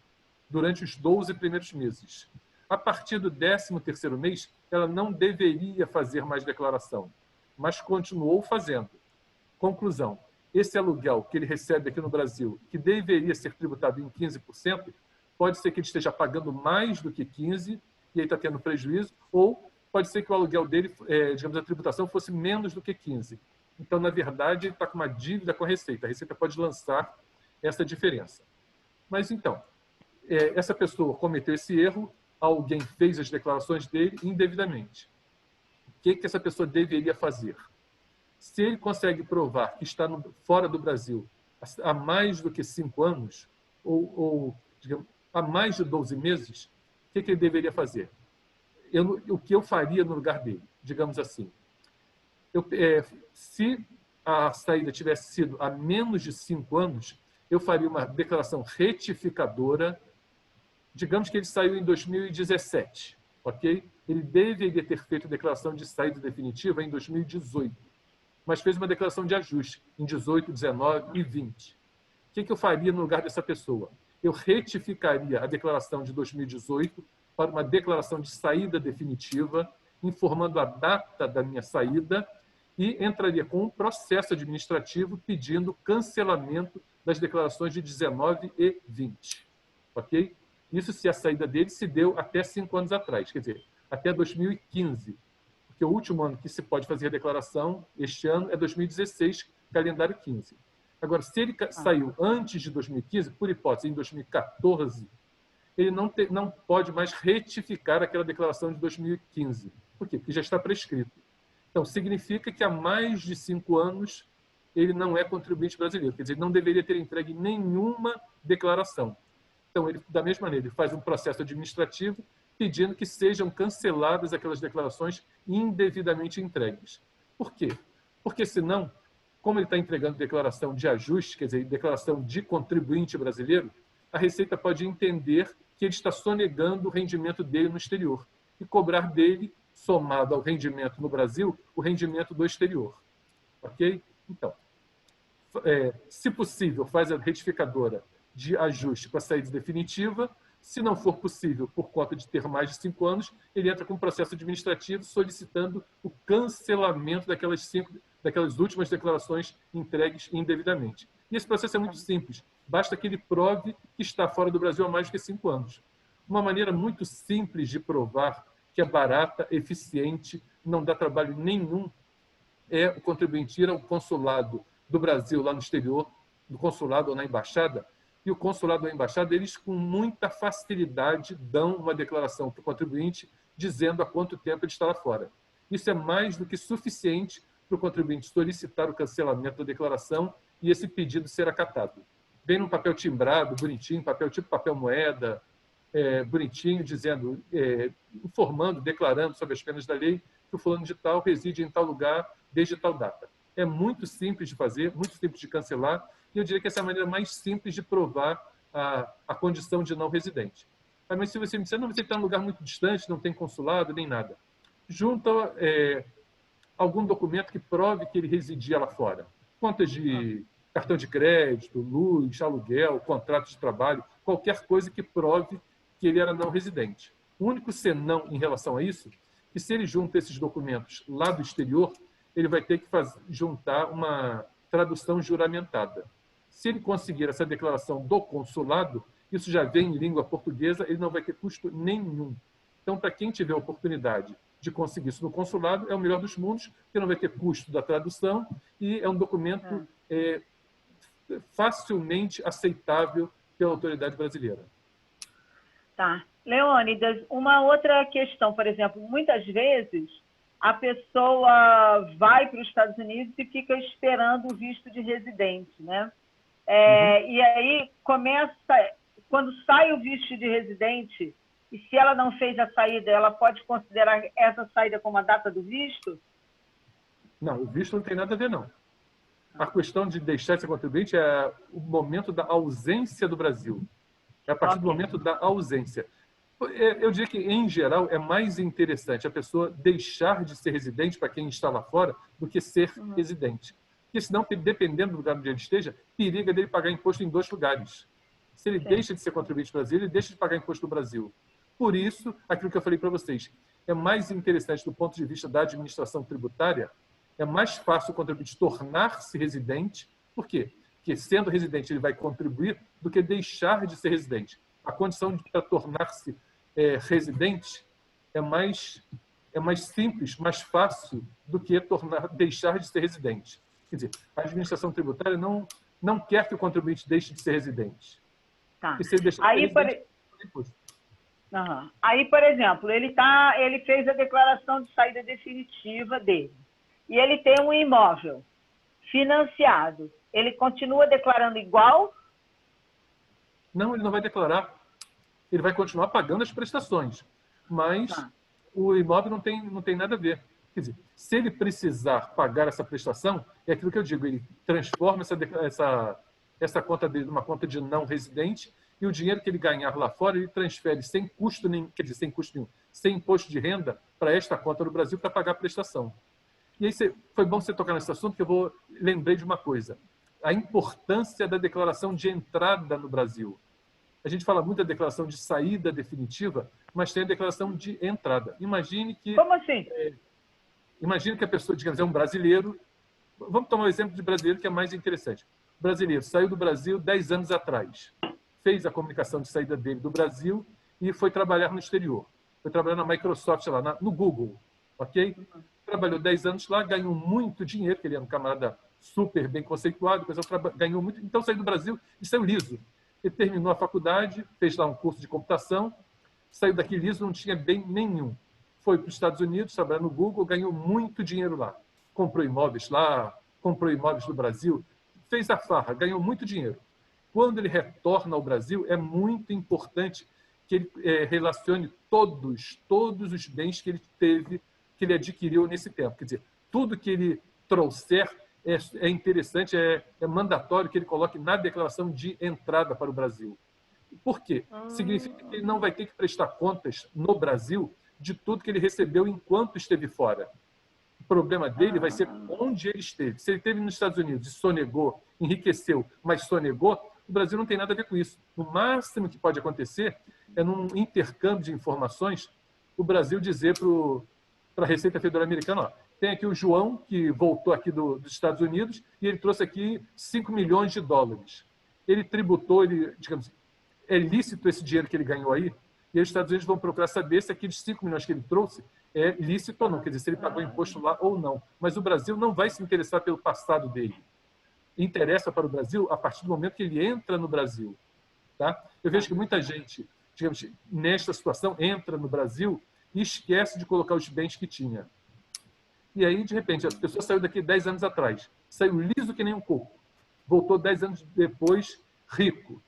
durante os 12 primeiros meses. A partir do 13º mês, ela não deveria fazer mais declaração, mas continuou fazendo. Conclusão, esse aluguel que ele recebe aqui no Brasil, que deveria ser tributado em 15%, pode ser que ele esteja pagando mais do que 15% e aí está tendo prejuízo, ou pode ser que o aluguel dele, digamos, a tributação fosse menos do que 15%. Então, na verdade, ele está com uma dívida com a Receita. A Receita pode lançar essa diferença. Mas, então, essa pessoa cometeu esse erro, alguém fez as declarações dele indevidamente. O que essa pessoa deveria fazer? Se ele consegue provar que está fora do Brasil há mais do que 5 anos, ou digamos, há mais de 12 meses, o que ele deveria fazer? O que eu faria no lugar dele, digamos assim? Se a saída tivesse sido há menos de 5 anos, eu faria uma declaração retificadora. Digamos que ele saiu em 2017, ok? Ele deveria ter feito a declaração de saída definitiva em 2018, mas fez uma declaração de ajuste em 18, 19 e 20. O que eu faria no lugar dessa pessoa? Eu retificaria a declaração de 2018 para uma declaração de saída definitiva, informando a data da minha saída e entraria com um processo administrativo pedindo cancelamento das declarações de 19 e 20. Ok? Isso se a saída dele se deu até 5 anos atrás, quer dizer, até 2015. Porque o último ano que se pode fazer a declaração, este ano, é 2016, calendário 15. Agora, se ele saiu antes de 2015, por hipótese, em 2014, ele não pode mais retificar aquela declaração de 2015. Por quê? Porque já está prescrito. Então, significa que há mais de 5 anos ele não é contribuinte brasileiro. Quer dizer, ele não deveria ter entregue nenhuma declaração. Então, ele, da mesma maneira, ele faz um processo administrativo pedindo que sejam canceladas aquelas declarações indevidamente entregues. Por quê? Porque, senão, como ele está entregando declaração de ajuste, quer dizer, declaração de contribuinte brasileiro, a Receita pode entender que ele está sonegando o rendimento dele no exterior e cobrar dele, somado ao rendimento no Brasil, o rendimento do exterior. Ok? Então, se possível, faz a retificadora de ajuste para a saída definitiva. Se não for possível, por conta de ter mais de 5 anos, ele entra com um processo administrativo solicitando o cancelamento daquelas últimas declarações entregues indevidamente. E esse processo é muito simples. Basta que ele prove que está fora do Brasil há mais de 5 anos. Uma maneira muito simples de provar que é barata, eficiente, não dá trabalho nenhum, é o contribuinte ir ao consulado do Brasil lá no exterior, do consulado ou na embaixada, e o consulado ou a embaixada, eles com muita facilidade dão uma declaração para o contribuinte dizendo há quanto tempo ele está lá fora. Isso é mais do que suficiente para o contribuinte solicitar o cancelamento da declaração e esse pedido ser acatado. Vem num papel timbrado, bonitinho, papel tipo papel moeda, bonitinho, dizendo, informando, declarando sobre as penas da lei que o fulano de tal reside em tal lugar desde tal data. É muito simples de fazer, muito simples de cancelar, e eu diria que essa é a maneira mais simples de provar a condição de não residente. Mas se você me disser, não, você está em um lugar muito distante, não tem consulado, nem nada, junta algum documento que prove que ele residia lá fora. Contas de cartão de crédito, luz, aluguel, contrato de trabalho, qualquer coisa que prove que ele era não residente. O único senão em relação a isso, que se ele junta esses documentos lá do exterior, ele vai ter que juntar uma tradução juramentada. Se ele conseguir essa declaração do consulado, isso já vem em língua portuguesa, ele não vai ter custo nenhum. Então, para quem tiver a oportunidade de conseguir isso no consulado, é o melhor dos mundos, porque não vai ter custo da tradução e é um documento facilmente aceitável pela autoridade brasileira. Tá. Leônidas, uma outra questão, por exemplo, muitas vezes a pessoa vai para os Estados Unidos e fica esperando o visto de residente, né? E aí começa, quando sai o visto de residente, e se ela não fez a saída, ela pode considerar essa saída como a data do visto? Não, o visto não tem nada a ver, não. A questão de deixar de ser contribuinte é o momento da ausência do Brasil. É a partir do momento da ausência. Eu diria que, em geral, é mais interessante a pessoa deixar de ser residente para quem está lá fora do que ser residente. Porque senão, dependendo do lugar onde ele esteja, periga dele pagar imposto em 2 lugares. Se ele deixa de ser contribuinte do Brasil, ele deixa de pagar imposto no Brasil. Por isso, aquilo que eu falei para vocês, é mais interessante do ponto de vista da administração tributária, é mais fácil o contribuinte tornar-se residente. Por quê? Porque, sendo residente, ele vai contribuir do que deixar de ser residente. A condição para tornar-se residente é mais simples, mais fácil do que deixar de ser residente. Quer dizer, a administração tributária não quer que o contribuinte deixe de ser residente. Tá. E se ele deixar de ser residente, Aí, por exemplo, ele fez a declaração de saída definitiva dele. E ele tem um imóvel financiado. Ele continua declarando igual? Não, ele não vai declarar. Ele vai continuar pagando as prestações. Mas o imóvel não tem nada a ver. Quer dizer, se ele precisar pagar essa prestação, é aquilo que eu digo, ele transforma essa conta dele numa conta de não residente e o dinheiro que ele ganhar lá fora, ele transfere sem custo nenhum, sem imposto de renda para esta conta no Brasil para pagar a prestação. E aí foi bom você tocar nesse assunto, que eu lembrei de uma coisa. A importância da declaração de entrada no Brasil. A gente fala muito da declaração de saída definitiva, mas tem a declaração de entrada. Imagine que... Como assim? Imagine que a pessoa, digamos, é um brasileiro. Vamos tomar o exemplo de brasileiro, que é mais interessante. O brasileiro saiu do Brasil 10 anos atrás. Fez a comunicação de saída dele do Brasil e foi trabalhar no exterior. Foi trabalhar na Microsoft, lá no Google. Ok? Trabalhou 10 anos lá, ganhou muito dinheiro, porque ele era um camarada super bem conceituado, ganhou muito, então saiu do Brasil e saiu liso. Ele terminou a faculdade, fez lá um curso de computação, saiu daqui liso, não tinha bem nenhum. Foi para os Estados Unidos, trabalhar no Google, ganhou muito dinheiro lá. Comprou imóveis lá, comprou imóveis no Brasil, fez a farra, ganhou muito dinheiro. Quando ele retorna ao Brasil, é muito importante que ele relacione todos os bens que ele teve, que ele adquiriu nesse tempo. Quer dizer, tudo que ele trouxer é interessante, é mandatório que ele coloque na declaração de entrada para o Brasil. Por quê? Significa que ele não vai ter que prestar contas no Brasil de tudo que ele recebeu enquanto esteve fora. O problema dele vai ser onde ele esteve. Se ele esteve nos Estados Unidos e sonegou, enriqueceu, mas sonegou, o Brasil não tem nada a ver com isso. O máximo que pode acontecer é, num intercâmbio de informações, o Brasil dizer para a Receita Federal Americana, ó, Tem aqui o João, que voltou aqui dos Estados Unidos, e ele trouxe aqui 5 milhões de dólares. Ele tributou, digamos, é lícito esse dinheiro que ele ganhou aí, e os Estados Unidos vão procurar saber se aqueles 5 milhões que ele trouxe é lícito ou não, quer dizer, se ele pagou imposto lá ou não. Mas o Brasil não vai se interessar pelo passado dele. Interessa para o Brasil a partir do momento que ele entra no Brasil. Tá? Eu vejo que muita gente, digamos, nesta situação, entra no Brasil e esquece de colocar os bens que tinha. E aí, de repente, a pessoa saiu daqui 10 anos atrás, saiu liso que nem um coco, voltou 10 anos depois rico.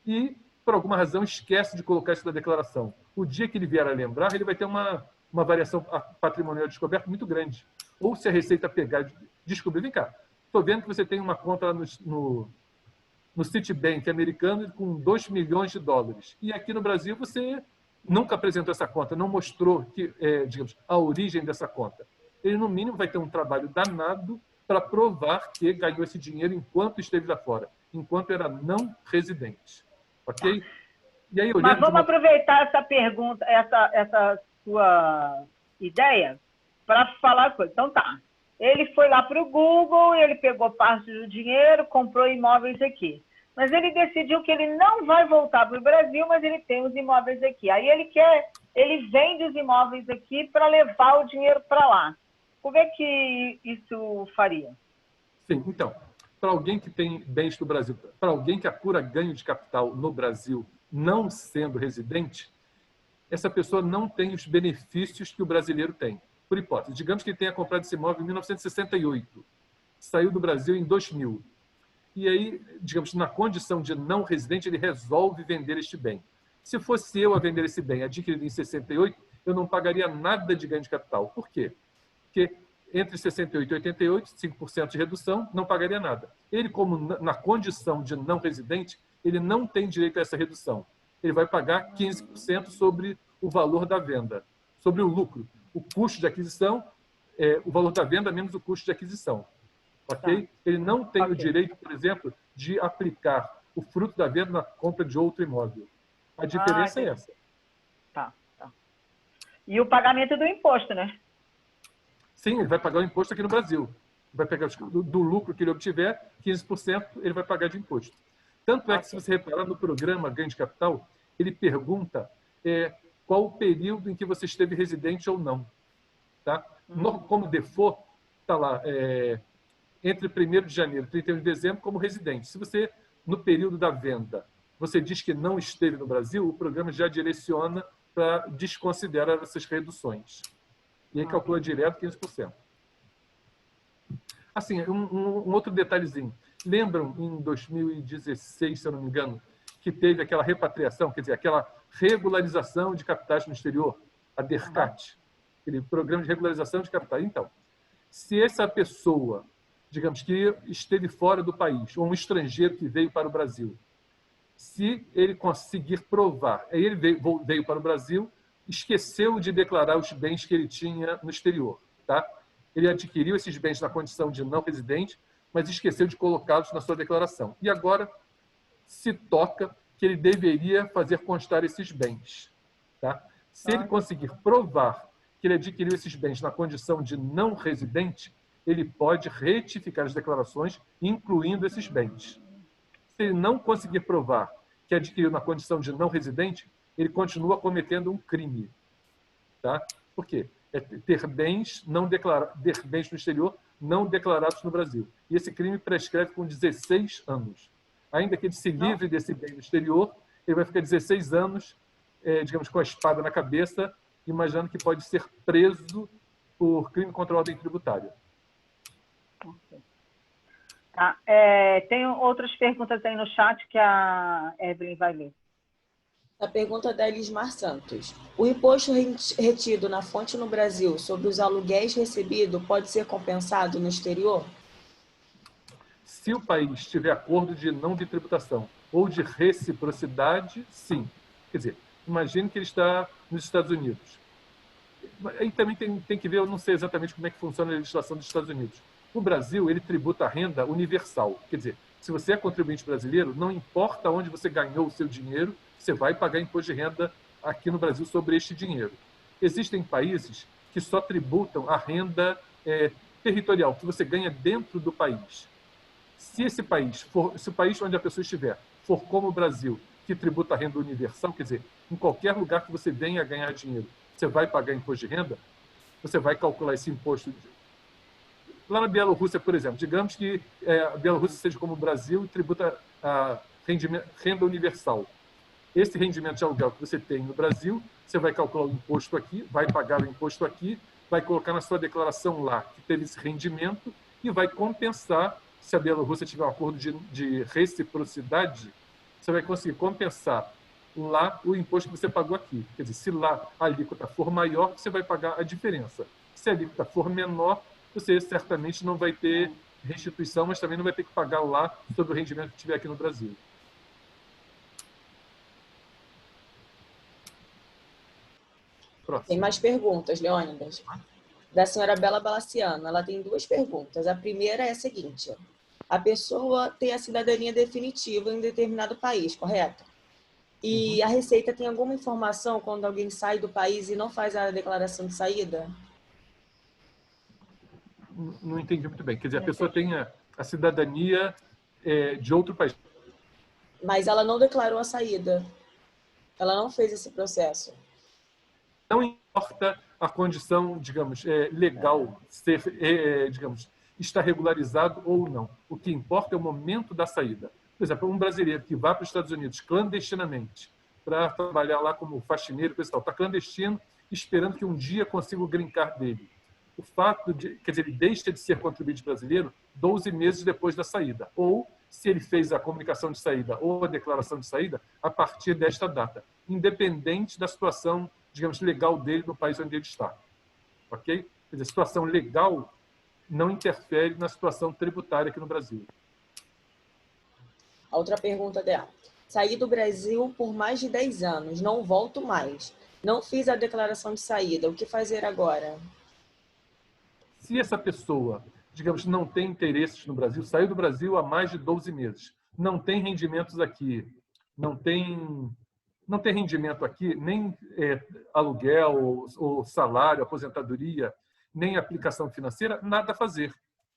E, por alguma razão, esquece de colocar isso na declaração. O dia que ele vier a lembrar, ele vai ter uma variação patrimonial descoberta muito grande. Ou se a Receita pegar e descobrir, vem cá, estou vendo que você tem uma conta lá no Citibank americano com 2 milhões de dólares. E aqui no Brasil você nunca apresentou essa conta, não mostrou que, digamos, a origem dessa conta. Ele, no mínimo, vai ter um trabalho danado para provar que ganhou esse dinheiro enquanto esteve lá fora, enquanto era não residente. Ok? E aí, mas vamos aproveitar essa pergunta, essa sua ideia, para falar coisa. Então, tá. Ele foi lá para o Google, ele pegou parte do dinheiro, comprou imóveis aqui. Mas ele decidiu que ele não vai voltar para o Brasil, mas ele tem os imóveis aqui. Aí ele vende os imóveis aqui para levar o dinheiro para lá. Como é que isso faria? Sim, então, para alguém que tem bens no Brasil, para alguém que apura ganho de capital no Brasil, não sendo residente, essa pessoa não tem os benefícios que o brasileiro tem. Por hipótese, digamos que ele tenha comprado esse imóvel em 1968, saiu do Brasil em 2000. E aí, digamos, na condição de não residente, ele resolve vender este bem. Se fosse eu a vender esse bem adquirido em 68, eu não pagaria nada de ganho de capital. Por quê? Porque entre 68 e 88, 5% de redução, não pagaria nada. Ele, como na condição de não residente, ele não tem direito a essa redução. Ele vai pagar 15% sobre o valor da venda, sobre o lucro. O custo de aquisição é o valor da venda menos o custo de aquisição. Ok? Tá. Ele não tem o direito, por exemplo, de aplicar o fruto da venda na compra de outro imóvel. A diferença é essa. Tá. E o pagamento do imposto, né? Sim, ele vai pagar o imposto aqui no Brasil. Vai pegar do lucro que ele obtiver, 15% ele vai pagar de imposto. Tanto é que, se você reparar no programa Ganho de Capital, ele pergunta qual o período em que você esteve residente ou não. Tá? Como default, está lá, entre 1º de janeiro e 31 de dezembro, como residente. Se você, no período da venda, você diz que não esteve no Brasil, o programa já direciona para desconsiderar essas reduções. E aí calcula direto 15%. Assim, um outro detalhezinho. Lembram, em 2016, se eu não me engano, que teve aquela repatriação, quer dizer, aquela regularização de capitais no exterior, a DERCAT, aquele programa de regularização de capitais. Então, se essa pessoa, digamos que esteve fora do país, ou um estrangeiro que veio para o Brasil, se ele conseguir provar, ele veio para o Brasil, esqueceu de declarar os bens que ele tinha no exterior. Tá? Ele adquiriu esses bens na condição de não residente, mas esqueceu de colocá-los na sua declaração. E agora se toca que ele deveria fazer constar esses bens. Tá? Se ele conseguir provar que ele adquiriu esses bens na condição de não residente, ele pode retificar as declarações, incluindo esses bens. Se ele não conseguir provar que adquiriu na condição de não residente, ele continua cometendo um crime. Tá? Por quê? É ter bens no exterior não declarados no Brasil. E esse crime prescreve com 16 anos. Ainda que ele se livre desse bem no exterior, ele vai ficar 16 anos, digamos, com a espada na cabeça, imaginando que pode ser preso por crime contra a ordem tributária. Tá. Tem outras perguntas aí no chat que a Evelyn vai ler. A pergunta da Elismar Santos. O imposto retido na fonte no Brasil sobre os aluguéis recebidos pode ser compensado no exterior? Se o país tiver acordo de não bitributação ou de reciprocidade, sim. Quer dizer, imagine que ele está nos Estados Unidos. Aí também tem que ver, eu não sei exatamente como é que funciona a legislação dos Estados Unidos. O Brasil, ele tributa a renda universal. Quer dizer, se você é contribuinte brasileiro, não importa onde você ganhou o seu dinheiro, você vai pagar imposto de renda aqui no Brasil sobre este dinheiro. Existem países que só tributam a renda territorial que você ganha dentro do país, se esse país se o país onde a pessoa estiver for como o Brasil, que tributa a renda universal, quer dizer, em qualquer lugar que você venha a ganhar dinheiro, você vai pagar imposto de renda, você vai calcular esse imposto. Lá na Bielorrússia, por exemplo, digamos que a Bielorrússia seja como o Brasil e tributa a renda universal. Esse rendimento de aluguel que você tem no Brasil, você vai calcular o imposto aqui, vai pagar o imposto aqui, vai colocar na sua declaração lá que teve esse rendimento e vai compensar, se a Bielorrússia tiver um acordo de reciprocidade, você vai conseguir compensar lá o imposto que você pagou aqui. Quer dizer, se lá a alíquota for maior, você vai pagar a diferença. Se a alíquota for menor, você certamente não vai ter restituição, mas também não vai ter que pagar lá sobre o rendimento que tiver aqui no Brasil. Próximo. Tem mais perguntas, Leônidas. Da senhora Bela Balaciano. Ela tem 2 perguntas. A primeira é a seguinte. A pessoa tem a cidadania definitiva em determinado país, correto? E a Receita tem alguma informação quando alguém sai do país e não faz a declaração de saída? Não entendi muito bem. Quer dizer, a pessoa tem a cidadania de outro país. Mas ela não declarou a saída. Ela não fez esse processo. Não importa a condição, digamos, legal, ser, digamos, estar regularizado ou não. O que importa é o momento da saída. Por exemplo, um brasileiro que vai para os Estados Unidos clandestinamente para trabalhar lá como faxineiro, coisa e tal, está clandestino, esperando que um dia consiga o green card dele. O fato de, quer dizer, ele deixa de ser contribuinte brasileiro 12 meses depois da saída. Ou, se ele fez a comunicação de saída ou a declaração de saída, a partir desta data, independente da situação, digamos, legal dele no país onde ele está. Ok? Quer dizer, a situação legal não interfere na situação tributária aqui no Brasil. A outra pergunta dela. Saí do Brasil por mais de 10 anos, não volto mais. Não fiz a declaração de saída. O que fazer agora? Se essa pessoa, digamos, não tem interesses no Brasil, saiu do Brasil há mais de 12 meses, não tem rendimentos aqui, não tem rendimento aqui, nem aluguel, ou salário, aposentadoria, nem aplicação financeira, nada a fazer.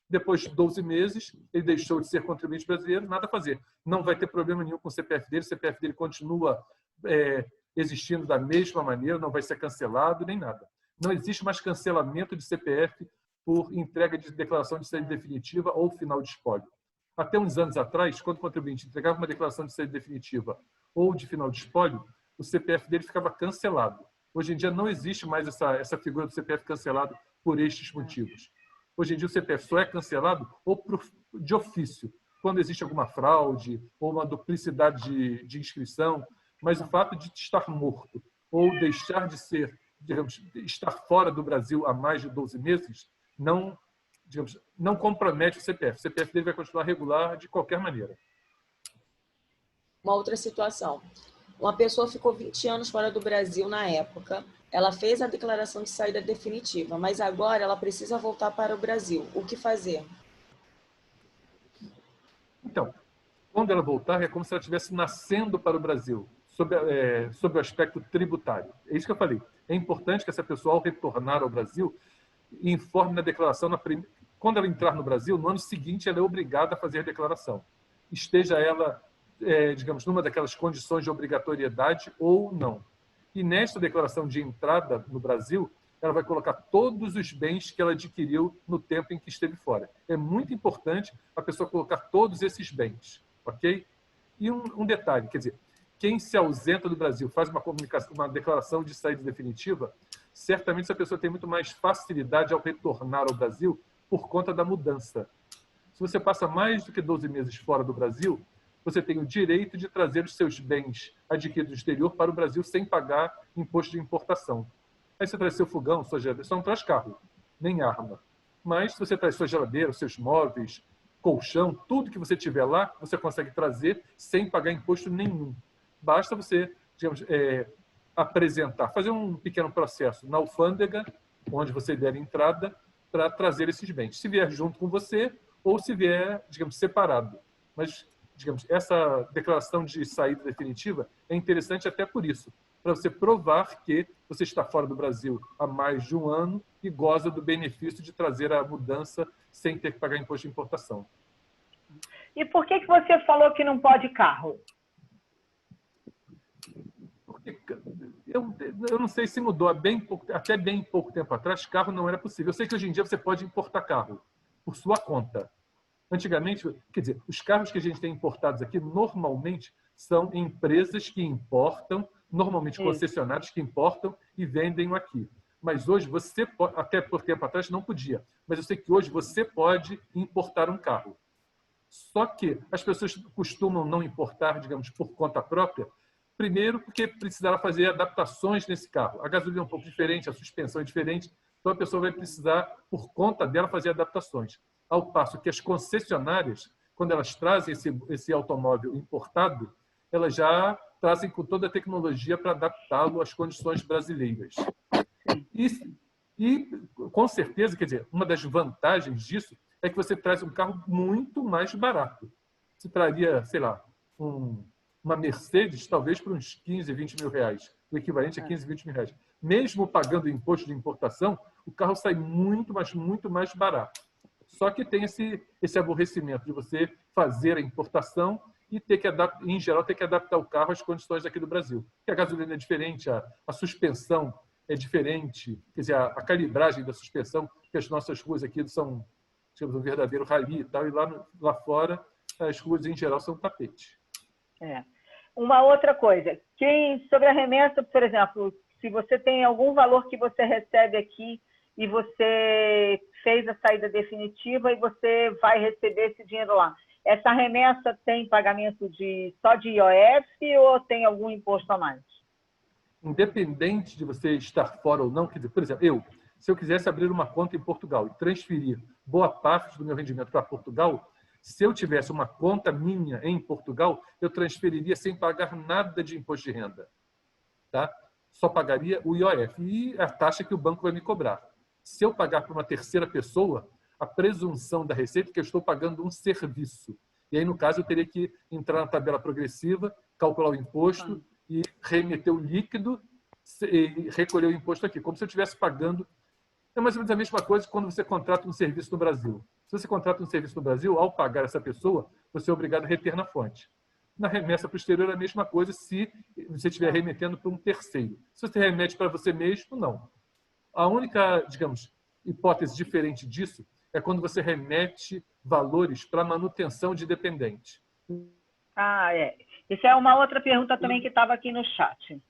Depois de 12 meses, ele deixou de ser contribuinte brasileiro, nada a fazer. Não vai ter problema nenhum com o CPF dele continua existindo da mesma maneira, não vai ser cancelado, nem nada. Não existe mais cancelamento de CPF por entrega de declaração de saída definitiva ou final de espólio. Até uns anos atrás, quando o contribuinte entregava uma declaração de saída definitiva ou de final de espólio, o CPF dele ficava cancelado. Hoje em dia não existe mais essa figura do CPF cancelado por estes motivos. Hoje em dia o CPF só é cancelado ou de ofício, quando existe alguma fraude ou uma duplicidade de inscrição, mas o fato de estar morto ou deixar de ser, digamos, estar fora do Brasil há mais de 12 meses, não, digamos, não compromete o CPF. O CPF dele vai continuar regular de qualquer maneira. Uma outra situação. Uma pessoa ficou 20 anos fora do Brasil na época. Ela fez a declaração de saída definitiva, mas agora ela precisa voltar para o Brasil. O que fazer? Então, quando ela voltar, é como se ela estivesse nascendo para o Brasil, sob o aspecto tributário. É isso que eu falei. É importante que essa pessoa, ao retornar ao Brasil, informe na declaração, quando ela entrar no Brasil, no ano seguinte, ela é obrigada a fazer a declaração. Esteja ela, digamos, numa daquelas condições de obrigatoriedade ou não. E nesta declaração de entrada no Brasil, ela vai colocar todos os bens que ela adquiriu no tempo em que esteve fora. É muito importante a pessoa colocar todos esses bens, ok? E um detalhe, quer dizer, quem se ausenta do Brasil faz uma declaração de saída definitiva, certamente essa pessoa tem muito mais facilidade ao retornar ao Brasil por conta da mudança. Se você passa mais do que 12 meses fora do Brasil, você tem o direito de trazer os seus bens adquiridos no exterior para o Brasil sem pagar imposto de importação. Aí você traz seu fogão, sua geladeira, você não traz carro, nem arma. Mas se você traz sua geladeira, seus móveis, colchão, tudo que você tiver lá, você consegue trazer sem pagar imposto nenhum. Basta você, digamos, apresentar, fazer um pequeno processo na alfândega, onde você der entrada, para trazer esses bens. Se vier junto com você ou se vier, digamos, separado. Mas, digamos, essa declaração de saída definitiva é interessante até por isso, para você provar que você está fora do Brasil há mais de um ano e goza do benefício de trazer a mudança sem ter que pagar imposto de importação. E por que você falou que não pode carro? Porque eu não sei se mudou. Até bem pouco tempo atrás, carro não era possível. Eu sei que hoje em dia você pode importar carro por sua conta. Antigamente, quer dizer, os carros que a gente tem importados aqui, normalmente, são empresas que importam, normalmente concessionários que importam e vendem aqui. Mas hoje você pode, até por tempo atrás não podia, mas eu sei que hoje você pode importar um carro. Só que as pessoas costumam não importar, digamos, por conta própria, primeiro porque precisaram fazer adaptações nesse carro. A gasolina é um pouco diferente, a suspensão é diferente, então a pessoa vai precisar, por conta dela, fazer adaptações. Ao passo que as concessionárias, quando elas trazem esse automóvel importado, elas já trazem com toda a tecnologia para adaptá-lo às condições brasileiras. E, com certeza, quer dizer, uma das vantagens disso é que você traz um carro muito mais barato. Você traria, sei lá, uma Mercedes, talvez por uns 15, 20 mil reais, o equivalente a 15, 20 mil reais. Mesmo pagando imposto de importação, o carro sai muito mais barato. Só que tem esse aborrecimento de você fazer a importação e ter que em geral, ter que adaptar o carro às condições aqui do Brasil. Porque a gasolina é diferente, a suspensão é diferente, quer dizer, a calibragem da suspensão, que as nossas ruas aqui são, digamos, um verdadeiro rally e tal, e lá fora as ruas em geral são tapete. Uma outra coisa, sobre a remessa, por exemplo, se você tem algum valor que você recebe aqui e você fez a saída definitiva e você vai receber esse dinheiro lá, essa remessa tem pagamento só de IOF ou tem algum imposto a mais? Independente de você estar fora ou não, quer dizer, por exemplo, se eu quisesse abrir uma conta em Portugal e transferir boa parte do meu rendimento para Portugal, se eu tivesse uma conta minha em Portugal, eu transferiria sem pagar nada de imposto de renda. Tá? Só pagaria o IOF e a taxa que o banco vai me cobrar. Se eu pagar para uma terceira pessoa, a presunção da receita é que eu estou pagando um serviço. E aí, no caso, eu teria que entrar na tabela progressiva, calcular o imposto e remeter o líquido e recolher o imposto aqui, como se eu estivesse pagando. É mais ou menos a mesma coisa quando você contrata um serviço no Brasil. Se você contrata um serviço no Brasil, ao pagar essa pessoa, você é obrigado a reter na fonte. Na remessa para o exterior é a mesma coisa se você estiver remetendo para um terceiro. Se você remete para você mesmo, não. A única, digamos, hipótese diferente disso é quando você remete valores para manutenção de dependente. Isso é uma outra pergunta também que estava aqui no chat.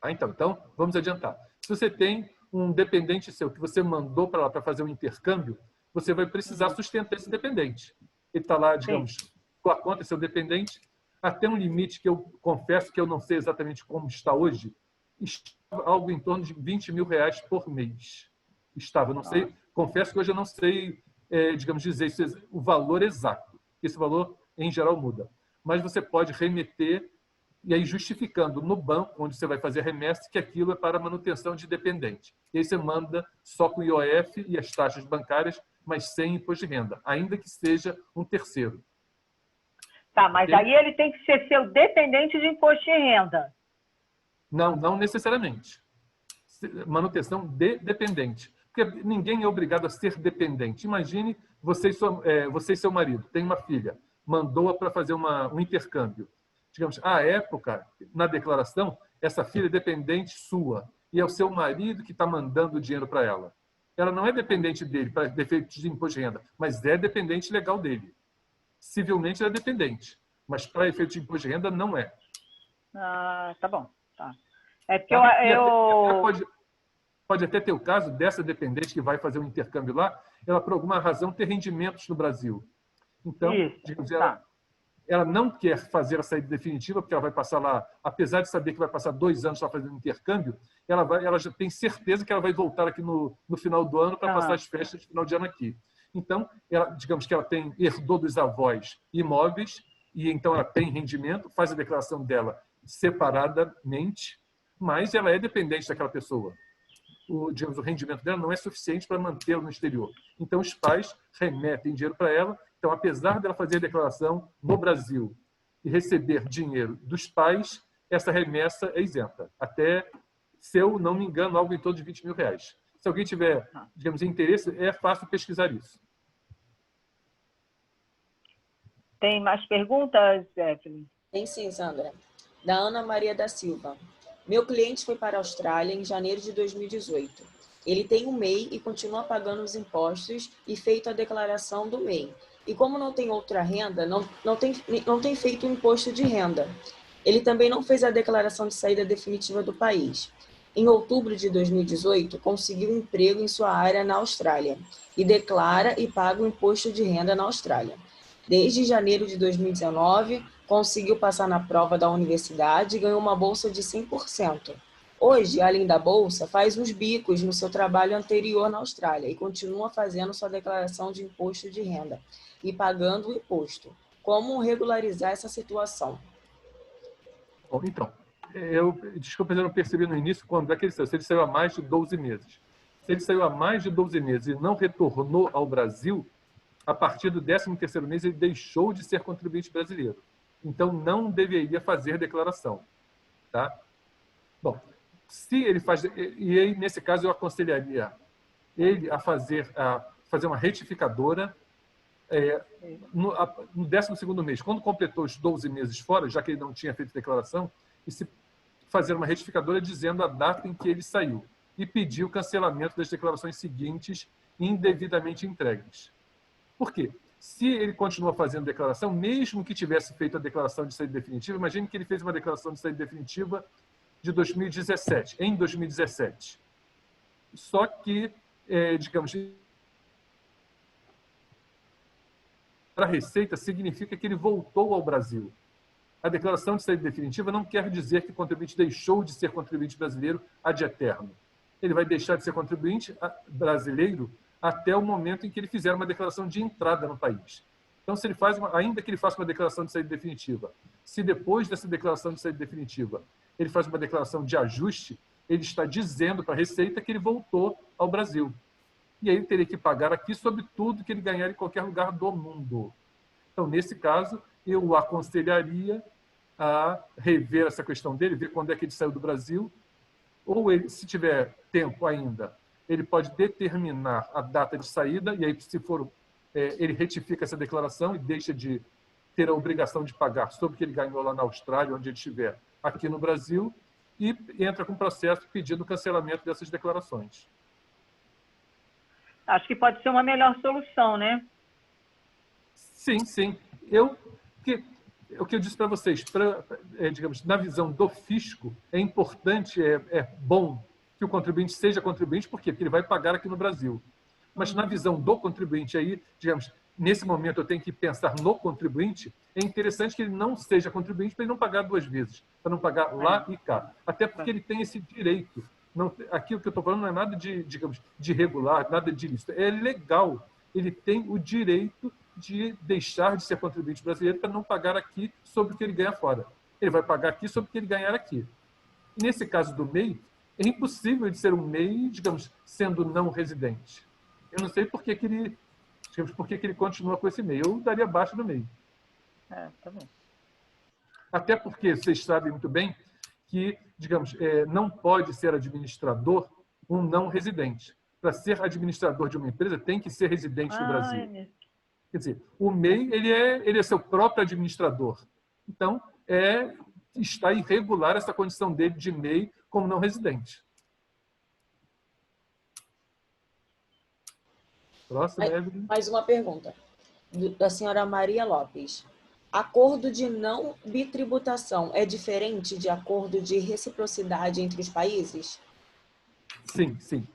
Então, vamos adiantar. Se você tem um dependente seu que você mandou para lá para fazer um intercâmbio, você vai precisar sustentar esse dependente. Ele está lá, digamos, com a conta, seu dependente, até um limite que eu confesso que eu não sei exatamente como está hoje, estava algo em torno de 20 mil reais por mês. Estava, não sei, confesso que hoje eu não sei, digamos, dizer o valor exato. Esse valor, em geral, muda. Mas você pode remeter e aí justificando no banco, onde você vai fazer a remessa, que aquilo é para manutenção de dependente. E aí você manda só com o IOF e as taxas bancárias, mas sem imposto de renda, ainda que seja um terceiro. Tá, mas aí ele tem que ser seu dependente de imposto de renda. Não necessariamente. Manutenção de dependente. Porque ninguém é obrigado a ser dependente. Imagine você e seu marido, tem uma filha, mandou-a para fazer um intercâmbio. Digamos, à época, na declaração, essa filha é dependente sua e é o seu marido que está mandando o dinheiro para ela. Ela não é dependente dele para efeitos de imposto de renda, mas é dependente legal dele. Civilmente ela é dependente, mas para efeitos de imposto de renda não é. Tá bom. Tá. É porque Pode até ter o caso dessa dependente que vai fazer um intercâmbio lá, ela por alguma razão ter rendimentos no Brasil. Então, digamos, ela não quer fazer a saída definitiva, porque ela vai passar lá, apesar de saber que vai passar 2 anos lá fazendo intercâmbio, ela já tem certeza que ela vai voltar aqui no final do ano para passar as festas de final de ano aqui. Então, digamos que ela herdou dos avós imóveis, e então ela tem rendimento, faz a declaração dela separadamente, mas ela é dependente daquela pessoa. O rendimento dela não é suficiente para mantê-la no exterior. Então, os pais remetem dinheiro para ela. Então, apesar dela fazer a declaração no Brasil e receber dinheiro dos pais, essa remessa é isenta. Até, se eu não me engano, algo em torno de R$20.000. Se alguém tiver, digamos, interesse, é fácil pesquisar isso. Tem mais perguntas, Evelyn? Tem sim, Sandra. Da Ana Maria da Silva. Meu cliente foi para a Austrália em janeiro de 2018. Ele tem um MEI e continua pagando os impostos e feito a declaração do MEI. E como não tem outra renda, não tem feito o imposto de renda. Ele também não fez a declaração de saída definitiva do país. Em outubro de 2018, conseguiu um emprego em sua área na Austrália e declara e paga o imposto de renda na Austrália. Desde janeiro de 2019, conseguiu passar na prova da universidade e ganhou uma bolsa de 100%. Hoje, além da bolsa, faz uns bicos no seu trabalho anterior na Austrália e continua fazendo sua declaração de imposto de renda e pagando o imposto. Como regularizar essa situação? Bom, então, desculpa, eu não percebi no início quando é que ele saiu. Se ele saiu há mais de 12 meses. Se ele saiu há mais de 12 meses e não retornou ao Brasil, a partir do 13º mês ele deixou de ser contribuinte brasileiro. Então, não deveria fazer declaração. Tá? Bom, se ele faz... E aí, nesse caso, eu aconselharia ele a fazer uma retificadora no 12º mês. Quando completou os 12 meses fora, já que ele não tinha feito declaração, e se fazer uma retificadora dizendo a data em que ele saiu e pedir o cancelamento das declarações seguintes indevidamente entregues. Por quê? Se ele continua fazendo declaração, mesmo que tivesse feito a declaração de saída definitiva, imagine que ele fez uma declaração de saída definitiva de 2017, em 2017. Só que, digamos, para a Receita significa que ele voltou ao Brasil. A declaração de saída definitiva não quer dizer que o contribuinte deixou de ser contribuinte brasileiro ad eterno. Ele vai deixar de ser contribuinte brasileiro até o momento em que ele fizer uma declaração de entrada no país. Então, se ele ainda que ele faça uma declaração de saída definitiva, se depois dessa declaração de saída definitiva ele faz uma declaração de ajuste, ele está dizendo para a Receita que ele voltou ao Brasil. E aí ele teria que pagar aqui sobre tudo que ele ganhar em qualquer lugar do mundo. Então, nesse caso, eu o aconselharia a rever essa questão dele, ver quando é que ele saiu do Brasil, ou ele, se tiver tempo ainda, ele pode determinar a data de saída, e aí, se for, ele retifica essa declaração e deixa de ter a obrigação de pagar sobre o que ele ganhou lá na Austrália, onde ele estiver, aqui no Brasil, e entra com processo pedindo cancelamento dessas declarações. Acho que pode ser uma melhor solução, né? Sim, sim. O que eu disse para vocês, digamos, na visão do fisco, é importante, é bom que o contribuinte seja contribuinte, por quê? Porque ele vai pagar aqui no Brasil. Mas na visão do contribuinte, aí, digamos, nesse momento eu tenho que pensar no contribuinte, é interessante que ele não seja contribuinte para ele não pagar duas vezes, para não pagar lá e cá. Até porque ele tem esse direito. Não, aqui o que eu estou falando não é nada de, digamos, de irregular, nada de ilícito. É legal. Ele tem o direito de deixar de ser contribuinte brasileiro para não pagar aqui sobre o que ele ganha fora. Ele vai pagar aqui sobre o que ele ganhar aqui. E nesse caso do MEI, é impossível de ser um MEI, digamos, sendo não residente. Eu não sei por que ele, digamos, por que ele continua com esse MEI. Eu daria baixa no MEI. Tá bom. Até porque vocês sabem muito bem que, digamos, não pode ser administrador um não residente. Para ser administrador de uma empresa, tem que ser residente no Brasil. Quer dizer, o MEI ele é seu próprio administrador. Então, está irregular essa condição dele de MEI como não residente. Próximo, Evelyn. Mais uma pergunta, da senhora Maria Lopes. Acordo de não bitributação é diferente de acordo de reciprocidade entre os países? Sim, sim.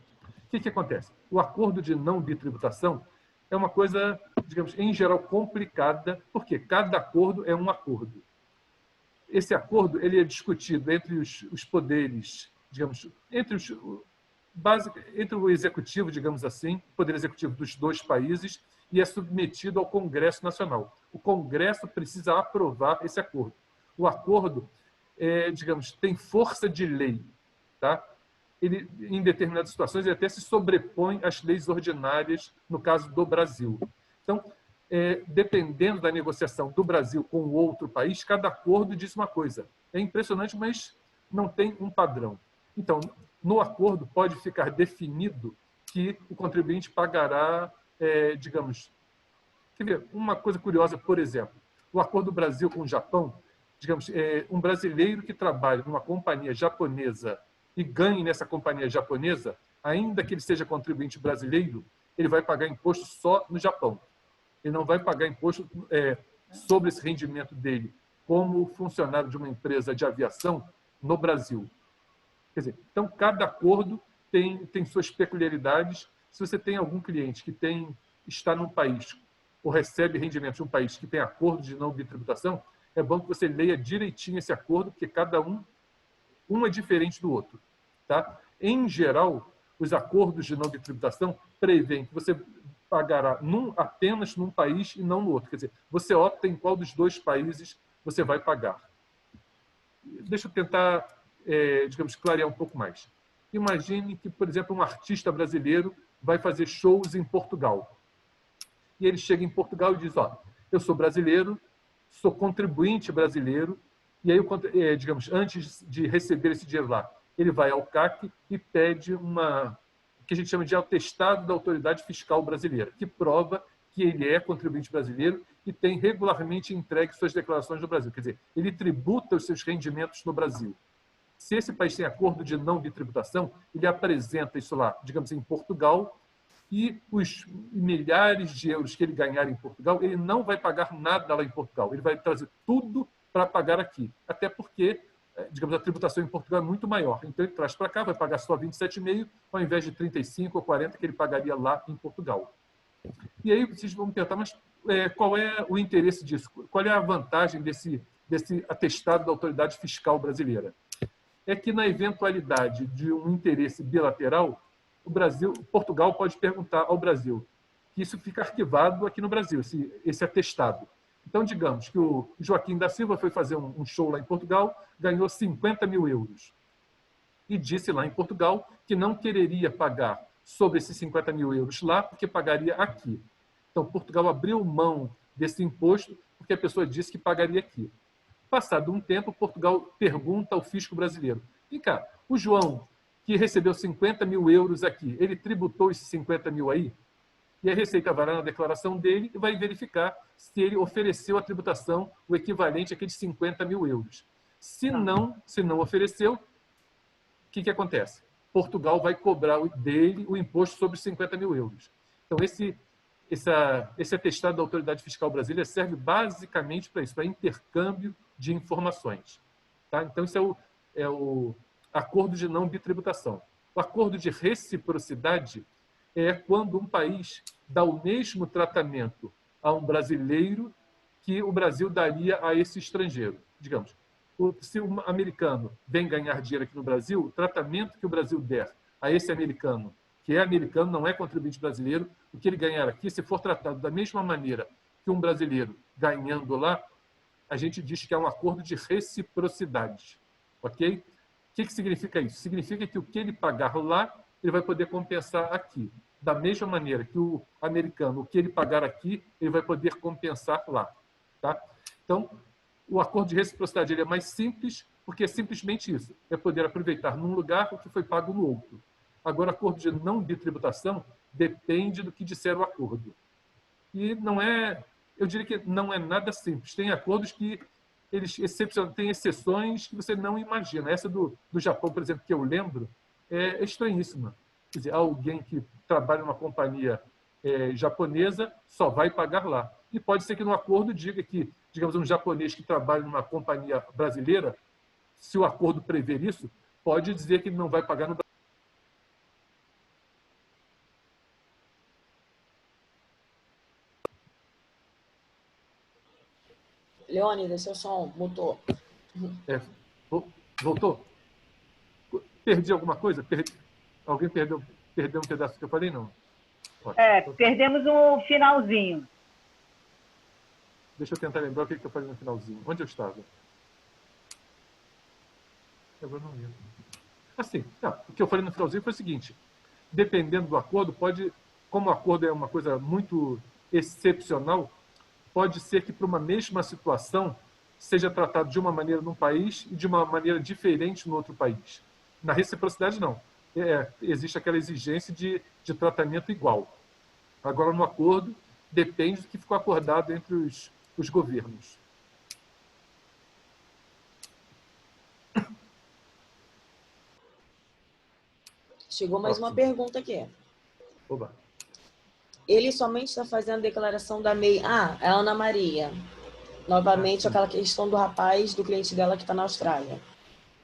O que acontece? O acordo de não bitributação é uma coisa, digamos, em geral complicada, porque cada acordo é um acordo. Esse acordo ele é discutido entre os poderes, digamos, entre o executivo, digamos assim, o poder executivo dos dois países, e é submetido ao Congresso Nacional. O Congresso precisa aprovar esse acordo. O acordo, digamos, tem força de lei, tá? Ele, em determinadas situações, ele até se sobrepõe às leis ordinárias, no caso do Brasil. Então, dependendo da negociação do Brasil com o outro país, cada acordo diz uma coisa. É impressionante, mas não tem um padrão. Então, no acordo pode ficar definido que o contribuinte pagará, digamos... Quer ver, uma coisa curiosa, por exemplo, o acordo do Brasil com o Japão, digamos, um brasileiro que trabalha numa companhia japonesa e ganhe nessa companhia japonesa, ainda que ele seja contribuinte brasileiro, ele vai pagar imposto só no Japão. Ele não vai pagar imposto sobre esse rendimento dele como funcionário de uma empresa de aviação no Brasil. Quer dizer, então, cada acordo tem suas peculiaridades. Se você tem algum cliente que está num país ou recebe rendimento de um país que tem acordo de não bitributação, é bom que você leia direitinho esse acordo, porque cada um é diferente do outro. Tá? Em geral, os acordos de não bitributação prevêem que você pagará apenas num país e não no outro. Quer dizer, você opta em qual dos dois países você vai pagar. Deixa eu tentar, digamos, clarear um pouco mais. Imagine que, por exemplo, um artista brasileiro vai fazer shows em Portugal. E ele chega em Portugal e diz, eu sou brasileiro, sou contribuinte brasileiro, e aí, digamos, antes de receber esse dinheiro lá, ele vai ao CAC e pede o que a gente chama de atestado da autoridade fiscal brasileira, que prova que ele é contribuinte brasileiro e tem regularmente entregue suas declarações no Brasil. Quer dizer, ele tributa os seus rendimentos no Brasil. Se esse país tem acordo de não bitributação, ele apresenta isso lá, digamos, em Portugal, e os milhares de euros que ele ganhar em Portugal, ele não vai pagar nada lá em Portugal. Ele vai trazer tudo para pagar aqui. Até porque, digamos, a tributação em Portugal é muito maior. Então, ele traz para cá, vai pagar só 27,5, ao invés de 35 ou 40 que ele pagaria lá em Portugal. E aí vocês vão me perguntar, mas qual é o interesse disso? Qual é a vantagem desse atestado da autoridade fiscal brasileira? É que, na eventualidade de um interesse bilateral, Portugal pode perguntar ao Brasil que isso fica arquivado aqui no Brasil, esse atestado. Então, digamos que o Joaquim da Silva foi fazer um show lá em Portugal, ganhou 50 mil euros. E disse lá em Portugal que não quereria pagar sobre esses 50 mil euros lá, porque pagaria aqui. Então, Portugal abriu mão desse imposto porque a pessoa disse que pagaria aqui. Passado um tempo, Portugal pergunta ao fisco brasileiro, vem cá, o João, que recebeu 50 mil euros aqui, ele tributou esses 50 mil aí? E a Receita vai lá na declaração dele e vai verificar se ele ofereceu a tributação o equivalente àqueles 50 mil euros. Se não ofereceu, o que acontece? Portugal vai cobrar dele o imposto sobre 50 mil euros. Então, esse atestado da autoridade fiscal brasileira serve basicamente para isso, para intercâmbio de informações. Tá? Então, isso é o acordo de não bitributação. O acordo de reciprocidade é quando um país dá o mesmo tratamento a um brasileiro que o Brasil daria a esse estrangeiro. Digamos, se um americano vem ganhar dinheiro aqui no Brasil, o tratamento que o Brasil der a esse americano, que é americano, não é contribuinte brasileiro, o que ele ganhar aqui, se for tratado da mesma maneira que um brasileiro ganhando lá, a gente diz que é um acordo de reciprocidade. Ok? O que significa isso? Significa que o que ele pagar lá, ele vai poder compensar aqui. Da mesma maneira que o americano, o que ele pagar aqui, ele vai poder compensar lá. Tá? Então, o acordo de reciprocidade ele é mais simples, porque é simplesmente isso. É poder aproveitar num lugar o que foi pago no outro. Agora, acordo de não bitributação depende do que disser o acordo. E não é, eu diria que não é nada simples. Tem acordos que têm exceções que você não imagina. Essa do Japão, por exemplo, que eu lembro, é estranhíssima. Quer dizer, alguém que trabalha numa companhia japonesa só vai pagar lá. E pode ser que no acordo diga que, digamos, um japonês que trabalha numa companhia brasileira, se o acordo prever isso, pode dizer que ele não vai pagar no Brasil. Leônidas, seu som mutou. Voltou? Perdi alguma coisa? Alguém perdeu um pedaço que eu falei? Não. Perdemos um finalzinho. Deixa eu tentar lembrar o que eu falei no finalzinho. Onde eu estava? Eu não lembro. Assim, o que eu falei no finalzinho foi o seguinte. Dependendo do acordo, como o acordo é uma coisa muito excepcional, pode ser que, para uma mesma situação, seja tratado de uma maneira num país e de uma maneira diferente no outro país. Na reciprocidade, não. Existe aquela exigência de tratamento igual. Agora, no acordo, depende do que ficou acordado entre os governos. Chegou mais uma pergunta aqui. Oba. Ele somente está fazendo a declaração da MEI. Ah, é a Ana Maria. Novamente, aquela questão do rapaz, do cliente dela que está na Austrália.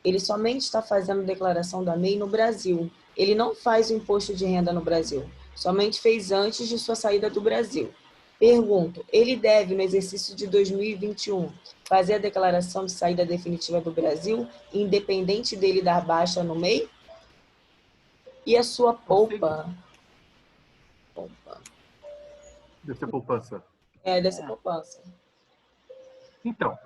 Ele somente está fazendo a declaração da MEI no Brasil. Ele não faz o imposto de renda no Brasil. Somente fez antes de sua saída do Brasil. Pergunto, ele deve, no exercício de 2021, fazer a declaração de saída definitiva do Brasil, independente dele dar baixa no MEI? E a sua poupa? Deve ser poupança. Deve ser poupança. Então,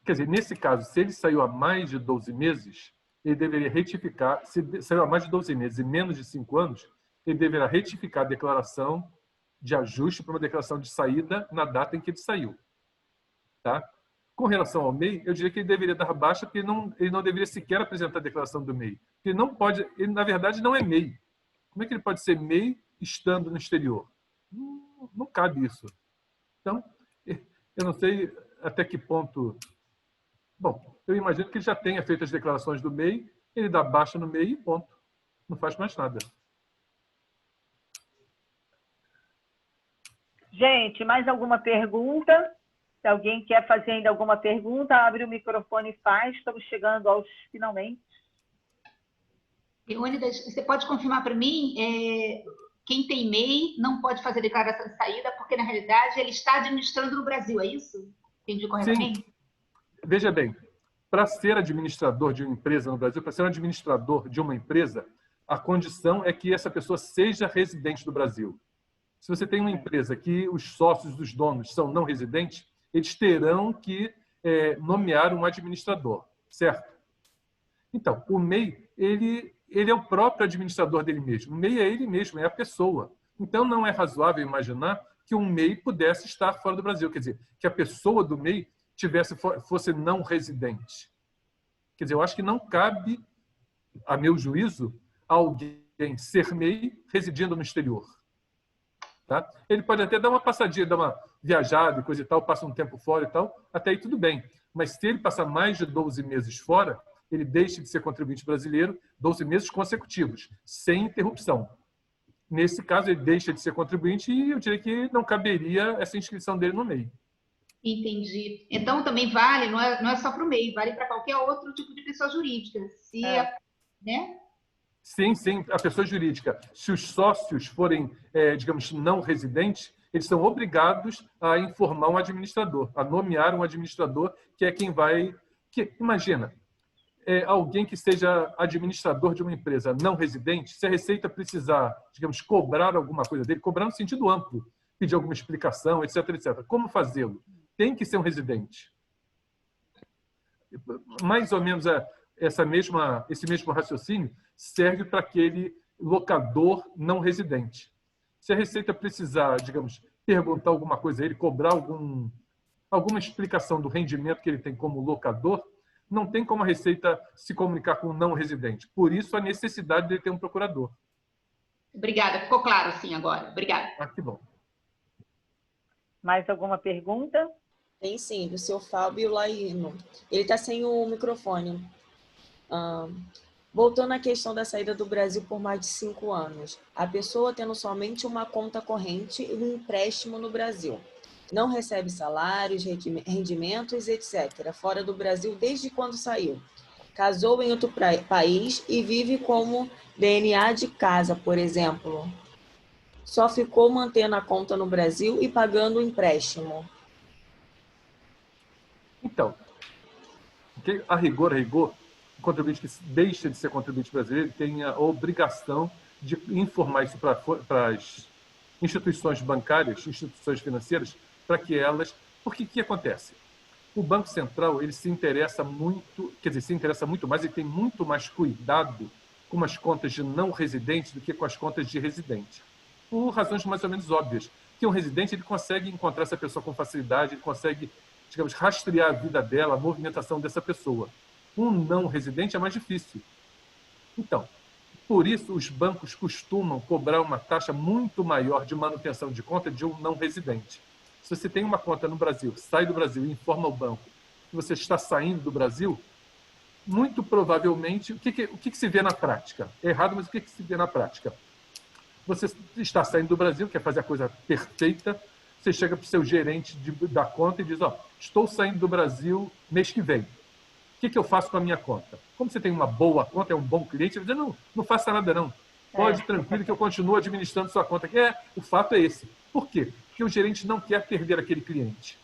quer dizer, nesse caso, se ele saiu há mais de 12 meses, ele deveria retificar. Se saiu há mais de 12 meses e menos de 5 anos, ele deverá retificar a declaração de ajuste para uma declaração de saída na data em que ele saiu. Tá? Com relação ao MEI, eu diria que ele deveria dar baixa, porque ele não deveria sequer apresentar a declaração do MEI. Ele não pode, ele, na verdade, não é MEI. Como é que ele pode ser MEI estando no exterior? Não cabe isso. Então, eu não sei até que ponto... Bom, eu imagino que ele já tenha feito as declarações do MEI, ele dá baixa no MEI e ponto. Não faz mais nada. Gente, mais alguma pergunta? Se alguém quer fazer ainda alguma pergunta, abre o microfone e faz. Estamos chegando aos finalmente. Leônidas, você pode confirmar para mim, quem tem MEI não pode fazer declaração de saída, porque, na realidade, ele está administrando no Brasil, é isso? Entendi corretamente? Sim. Veja bem, para ser administrador de uma empresa no Brasil, para ser um administrador de uma empresa, a condição é que essa pessoa seja residente do Brasil. Se você tem uma empresa que os sócios dos donos são não residentes, eles terão que nomear um administrador, certo? Então, o MEI, ele é o próprio administrador dele mesmo. O MEI é ele mesmo, é a pessoa. Então, não é razoável imaginar que um MEI pudesse estar fora do Brasil. Quer dizer, que a pessoa do MEI fosse não residente. Quer dizer, eu acho que não cabe, a meu juízo, alguém ser MEI residindo no exterior. Tá? Ele pode até dar uma passadinha, dar uma viajada e coisa e tal, passa um tempo fora e tal, até aí tudo bem. Mas se ele passar mais de 12 meses fora, ele deixa de ser contribuinte brasileiro 12 meses consecutivos, sem interrupção. Nesse caso, ele deixa de ser contribuinte e eu diria que não caberia essa inscrição dele no MEI. Entendi. Então, também vale, não é só para o MEI, vale para qualquer outro tipo de pessoa jurídica. Né? Sim, sim, a pessoa jurídica. Se os sócios forem, digamos, não residentes, eles são obrigados a informar um administrador, a nomear um administrador, que é quem vai... Imagina, alguém que seja administrador de uma empresa não residente, se a Receita precisar, digamos, cobrar alguma coisa dele, cobrar no sentido amplo, pedir alguma explicação, etc, etc. Como fazê-lo? Tem que ser um residente. Mais ou menos esse mesmo raciocínio serve para aquele locador não residente. Se a Receita precisar, digamos, perguntar alguma coisa a ele, cobrar alguma explicação do rendimento que ele tem como locador, não tem como a Receita se comunicar com o não residente. Por isso, a necessidade de ele ter um procurador. Obrigada. Ficou claro, sim, agora. Obrigada. Ah, que bom. Mais alguma pergunta? Tem sim, do seu Fábio Laino. Ele está sem o microfone. Voltando à questão da saída do Brasil por mais de 5 anos. A pessoa tendo somente uma conta corrente e um empréstimo no Brasil. Não recebe salários, rendimentos, etc. Fora do Brasil desde quando saiu. Casou em outro país e vive como DNA de casa, por exemplo. Só ficou mantendo a conta no Brasil e pagando o empréstimo. Então, a rigor, o contribuinte que deixa de ser contribuinte brasileiro tem a obrigação de informar isso para as instituições bancárias, instituições financeiras, para que elas... Porque o que acontece? O Banco Central, ele se interessa muito, quer dizer, se interessa muito mais, ele tem muito mais cuidado com as contas de não residente do que com as contas de residente. Por razões mais ou menos óbvias. que um residente ele consegue encontrar essa pessoa com facilidade, ele consegue, digamos, rastrear a vida dela, a movimentação dessa pessoa. Um não residente é mais difícil. Então, por isso os bancos costumam cobrar uma taxa muito maior de manutenção de conta de um não residente. Se você tem uma conta no Brasil, sai do Brasil e informa ao banco que você está saindo do Brasil, muito provavelmente, o que se vê na prática? É errado, mas o que se vê na prática? Você está saindo do Brasil, quer fazer a coisa perfeita, você chega para o seu gerente da conta e diz, estou saindo do Brasil mês que vem. O que eu faço com a minha conta? Como você tem uma boa conta, é um bom cliente, você vai dizer, não faça nada não. Pode, tranquilo, que eu continuo administrando sua conta. O fato é esse. Por quê? Porque o gerente não quer perder aquele cliente.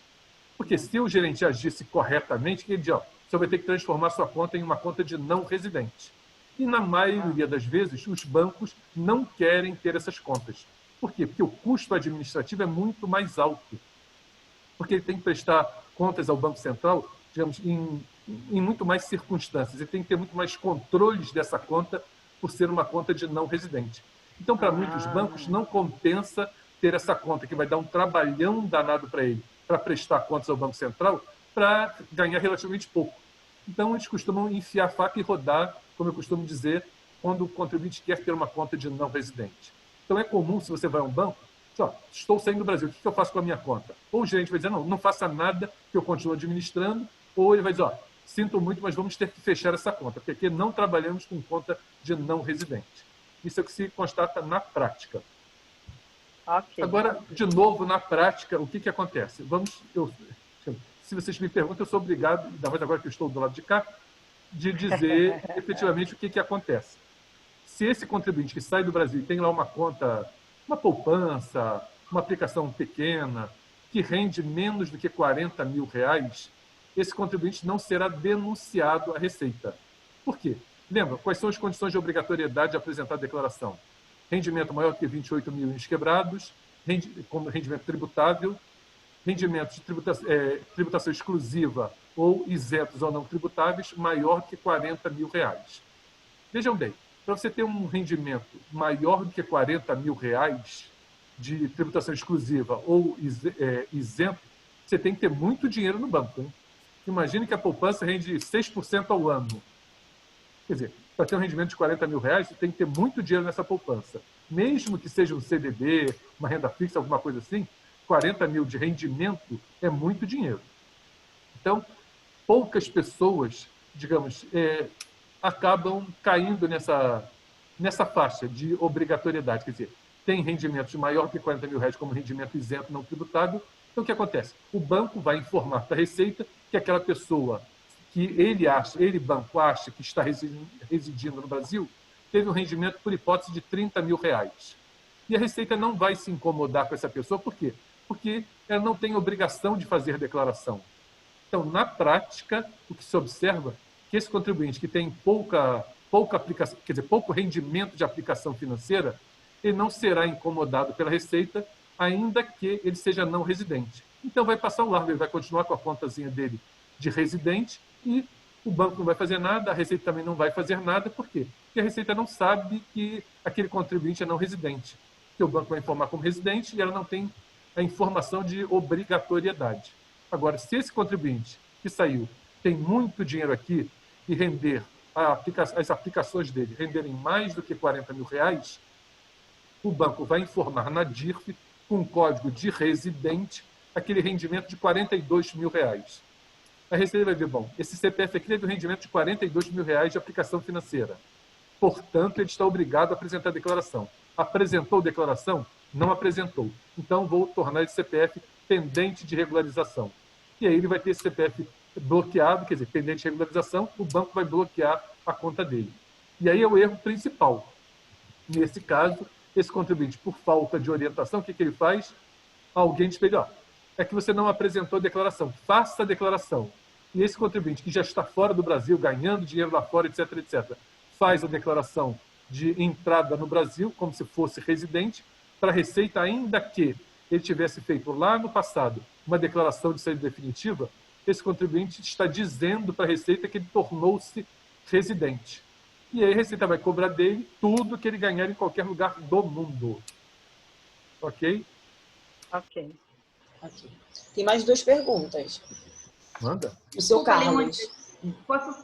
Porque se o gerente agisse corretamente, ele diz, você vai ter que transformar sua conta em uma conta de não residente. E na maioria das vezes, os bancos não querem ter essas contas. Por quê? Porque o custo administrativo é muito mais alto. Porque ele tem que prestar contas ao Banco Central, digamos, em muito mais circunstâncias. Ele tem que ter muito mais controles dessa conta por ser uma conta de não residente. Então, para muitos bancos, não compensa ter essa conta, que vai dar um trabalhão danado para ele, para prestar contas ao Banco Central, para ganhar relativamente pouco. Então, eles costumam enfiar a faca e rodar, como eu costumo dizer, quando o contribuinte quer ter uma conta de não residente. Então, é comum, se você vai a um banco, estou saindo do Brasil, o que eu faço com a minha conta? Ou o gerente vai dizer, não faça nada, que eu continuo administrando, ou ele vai dizer, sinto muito, mas vamos ter que fechar essa conta, porque aqui não trabalhamos com conta de não residente. Isso é o que se constata na prática. Okay. Agora, de novo, na prática, o que acontece? Se vocês me perguntam, eu sou obrigado, ainda mais agora que eu estou do lado de cá, de dizer efetivamente o que acontece. Se esse contribuinte que sai do Brasil e tem lá uma conta, uma poupança, uma aplicação pequena, que rende menos do que R$40 mil, esse contribuinte não será denunciado à Receita. Por quê? Lembra, quais são as condições de obrigatoriedade de apresentar a declaração? Rendimento maior que 28 mil quebrados, rendimento tributável, rendimentos de tributação exclusiva ou isentos ou não tributáveis maior que R$40 mil. Vejam bem, para você ter um rendimento maior do que R$40 mil de tributação exclusiva ou isento, você tem que ter muito dinheiro no banco. Hein? Imagine que a poupança rende 6% ao ano. Quer dizer, para ter um rendimento de R$40 mil, você tem que ter muito dinheiro nessa poupança. Mesmo que seja um CDB, uma renda fixa, alguma coisa assim, 40 mil de rendimento é muito dinheiro. Então, poucas pessoas, digamos, acabam caindo nessa faixa de obrigatoriedade. Quer dizer, tem rendimentos maior que 40 mil reais como rendimento isento não tributável. Então, o que acontece? O banco vai informar para a Receita que aquela pessoa que ele, banco, acha que está residindo no Brasil, teve um rendimento, por hipótese, de 30 mil reais. E a Receita não vai se incomodar com essa pessoa, por quê? Porque ela não tem obrigação de fazer declaração. Então, na prática, o que se observa é que esse contribuinte que tem pouca aplicação, quer dizer, pouco rendimento de aplicação financeira, ele não será incomodado pela Receita, ainda que ele seja não residente. Então, vai passar o largo, ele vai continuar com a contazinha dele de residente e o banco não vai fazer nada, a Receita também não vai fazer nada. Por quê? Porque a Receita não sabe que aquele contribuinte é não residente. Porque o banco vai informar como residente e ela não tem a informação de obrigatoriedade. Agora, se esse contribuinte que saiu tem muito dinheiro aqui e render as aplicações dele renderem mais do que 40 mil reais, o banco vai informar na DIRF, com um código de residente, aquele rendimento de 42 mil reais. A Receita vai ver, bom, esse CPF aqui teve um rendimento de 42 mil reais de aplicação financeira. Portanto, ele está obrigado a apresentar a declaração. Apresentou a declaração? Não apresentou. Então, vou tornar esse CPF pendente de regularização. E aí ele vai ter esse CPF bloqueado, quer dizer, pendente de regularização, o banco vai bloquear a conta dele. E aí é o erro principal. Nesse caso, esse contribuinte, por falta de orientação, o que ele faz? Alguém diz para ele, é que você não apresentou a declaração, faça a declaração. E esse contribuinte que já está fora do Brasil, ganhando dinheiro lá fora, etc., etc., faz a declaração de entrada no Brasil, como se fosse residente, para a Receita, ainda que ele tivesse feito lá no passado uma declaração de saída definitiva, esse contribuinte está dizendo para a Receita que ele tornou-se residente. E aí a Receita vai cobrar dele tudo que ele ganhar em qualquer lugar do mundo. Ok? Ok. Aqui. Tem mais 2 perguntas. Manda. O seu Desculpa, Leone, Carlos.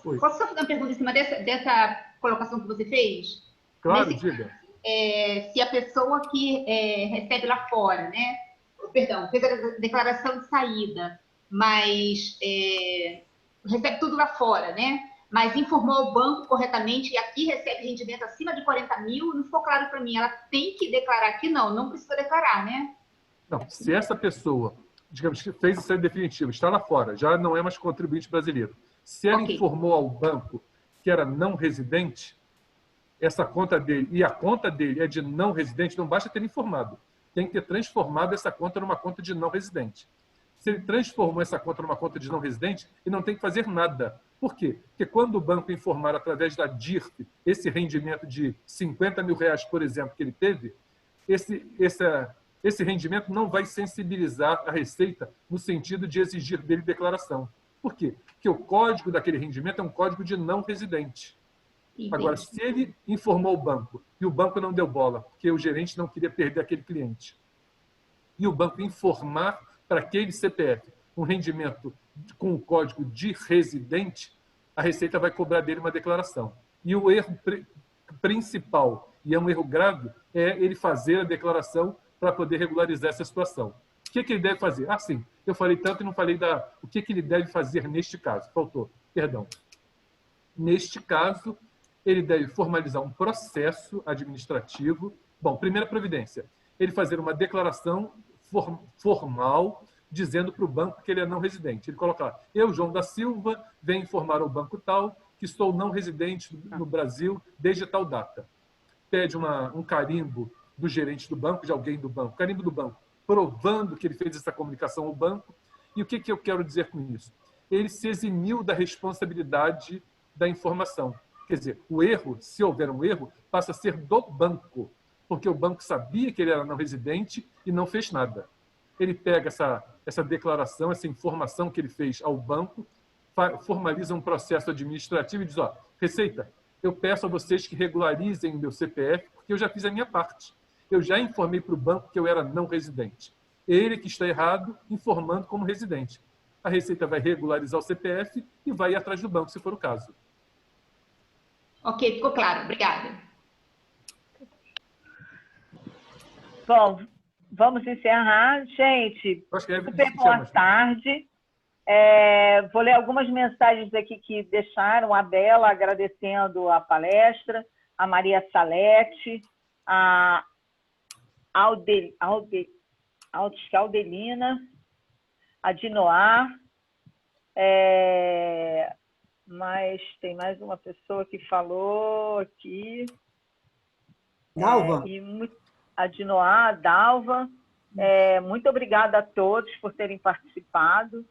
Oi. posso só fazer uma pergunta em cima dessa colocação que você fez? Claro, Nesse- diga. Se a pessoa que recebe lá fora, né? Perdão, fez a declaração de saída, mas recebe tudo lá fora, né? Mas informou o banco corretamente e aqui recebe rendimento acima de 40 mil, não ficou claro para mim. Ela tem que declarar aqui? Não precisa declarar, né? Não, se essa pessoa, digamos que fez isso em definitivo, está lá fora, já não é mais contribuinte brasileiro. Se ela Ok. informou ao banco que era não residente, essa conta dele, e a conta dele é de não residente, não basta ter informado. Tem que ter transformado essa conta numa conta de não residente. Se ele transformou essa conta numa conta de não residente, ele não tem que fazer nada. Por quê? Porque quando o banco informar através da DIRF esse rendimento de 50 mil reais, por exemplo, que ele teve, esse rendimento não vai sensibilizar a Receita no sentido de exigir dele declaração. Por quê? Porque o código daquele rendimento é um código de não residente. Agora, Entendi. se ele informou o banco e o banco não deu bola, porque o gerente não queria perder aquele cliente, e o banco informar para aquele CPF um rendimento com o código de residente, a Receita vai cobrar dele uma declaração. E o erro principal, e é um erro grave, é ele fazer a declaração para poder regularizar essa situação. O que ele deve fazer? Ah, sim, eu falei tanto e não falei o que ele deve fazer neste caso. Faltou, perdão. Neste caso, ele deve formalizar um processo administrativo. Bom, primeira providência, ele fazer uma declaração formal dizendo para o banco que ele é não residente. Ele coloca lá, eu, João da Silva, venho informar ao banco tal que estou não residente no Brasil desde tal data. Pede um carimbo do gerente do banco, de alguém do banco, carimbo do banco, provando que ele fez essa comunicação ao banco. E o que eu quero dizer com isso? Ele se eximiu da responsabilidade da informação. Quer dizer, o erro, se houver um erro, passa a ser do banco, porque o banco sabia que ele era não residente e não fez nada. Ele pega essa declaração, essa informação que ele fez ao banco, formaliza um processo administrativo e diz, ó, Receita, eu peço a vocês que regularizem o meu CPF, porque eu já fiz a minha parte. Eu já informei para o banco que eu era não residente. Ele que está errado, informando como residente. A Receita vai regularizar o CPF e vai ir atrás do banco, se for o caso. Ok, ficou claro. Obrigada. Bom, vamos encerrar. Gente, super boa tarde. Vou ler algumas mensagens aqui que deixaram. A Bela agradecendo a palestra, a Maria Salete, a Aldelina, a Dinoar, mas tem mais uma pessoa que falou aqui. Dalva? A Dinoar, a Dalva. Muito obrigada a todos por terem participado.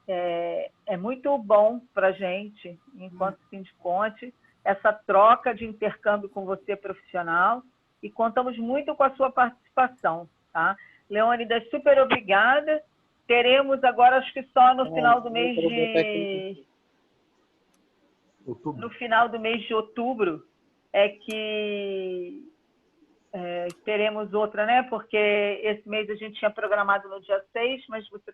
É muito bom para a gente, enquanto Sindiconte, essa troca de intercâmbio com você profissional e contamos muito com a sua participação. Tá? Leônidas, super obrigada. Teremos agora, acho que só no final do mês de... Outubro. No final do mês de outubro é que teremos outra, né? Porque esse mês a gente tinha programado no dia 6, mas você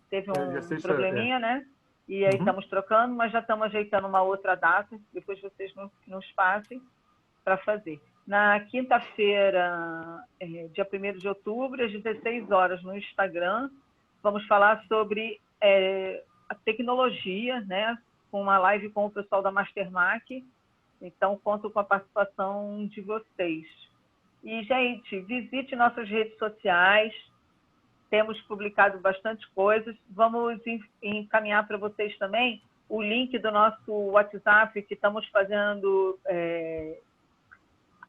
teve um probleminha, né? E aí estamos trocando, mas já estamos ajeitando uma outra data, depois vocês nos passem para fazer. Na quinta-feira, dia 1º de outubro, às 16 horas, no Instagram, vamos falar sobre a tecnologia, né? Com uma live com o pessoal da Mastermac. Então, conto com a participação de vocês. E, gente, visite nossas redes sociais. Temos publicado bastante coisas. Vamos encaminhar para vocês também o link do nosso WhatsApp, que estamos fazendo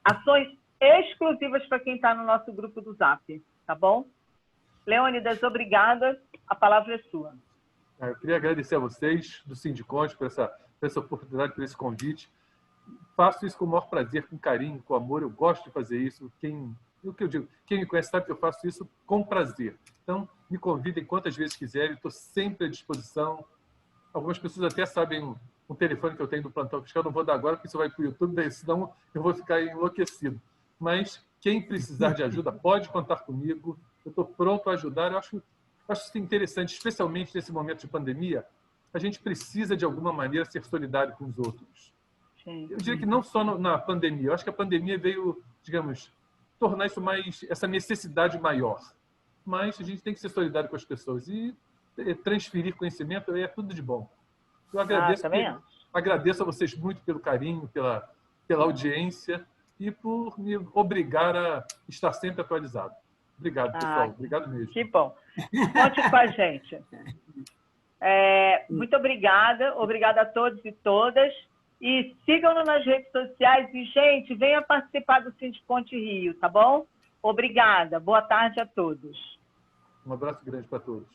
ações exclusivas para quem está no nosso grupo do Zap. Tá bom? Leônidas, obrigada. A palavra é sua. Eu queria agradecer a vocês do Sindiconte por essa oportunidade, por esse convite. Faço isso com o maior prazer, com carinho, com amor. Eu gosto de fazer isso. O que eu digo, quem me conhece sabe que eu faço isso com prazer. Então, me convidem quantas vezes quiserem. Estou sempre à disposição. Algumas pessoas até sabem um telefone que eu tenho do plantão fiscal. Não vou dar agora, porque isso vai para o YouTube, senão eu vou ficar enlouquecido. Mas quem precisar de ajuda pode contar comigo. eu estou pronto a ajudar. Eu acho isso interessante, especialmente nesse momento de pandemia. A gente precisa, de alguma maneira, ser solidário com os outros. Sim. Eu diria que não só na pandemia. Eu acho que a pandemia veio, digamos, tornar isso essa necessidade maior. Mas a gente tem que ser solidário com as pessoas e transferir conhecimento é tudo de bom. Eu agradeço a vocês muito pelo carinho, pela audiência e por me obrigar a estar sempre atualizado. Obrigado, pessoal. Obrigado mesmo. Que bom. Conte com a gente. Muito obrigada. Obrigada a todos e todas. E sigam-nos nas redes sociais. E, gente, venha participar do Sindponte Rio, tá bom? Obrigada. Boa tarde a todos. Um abraço grande para todos.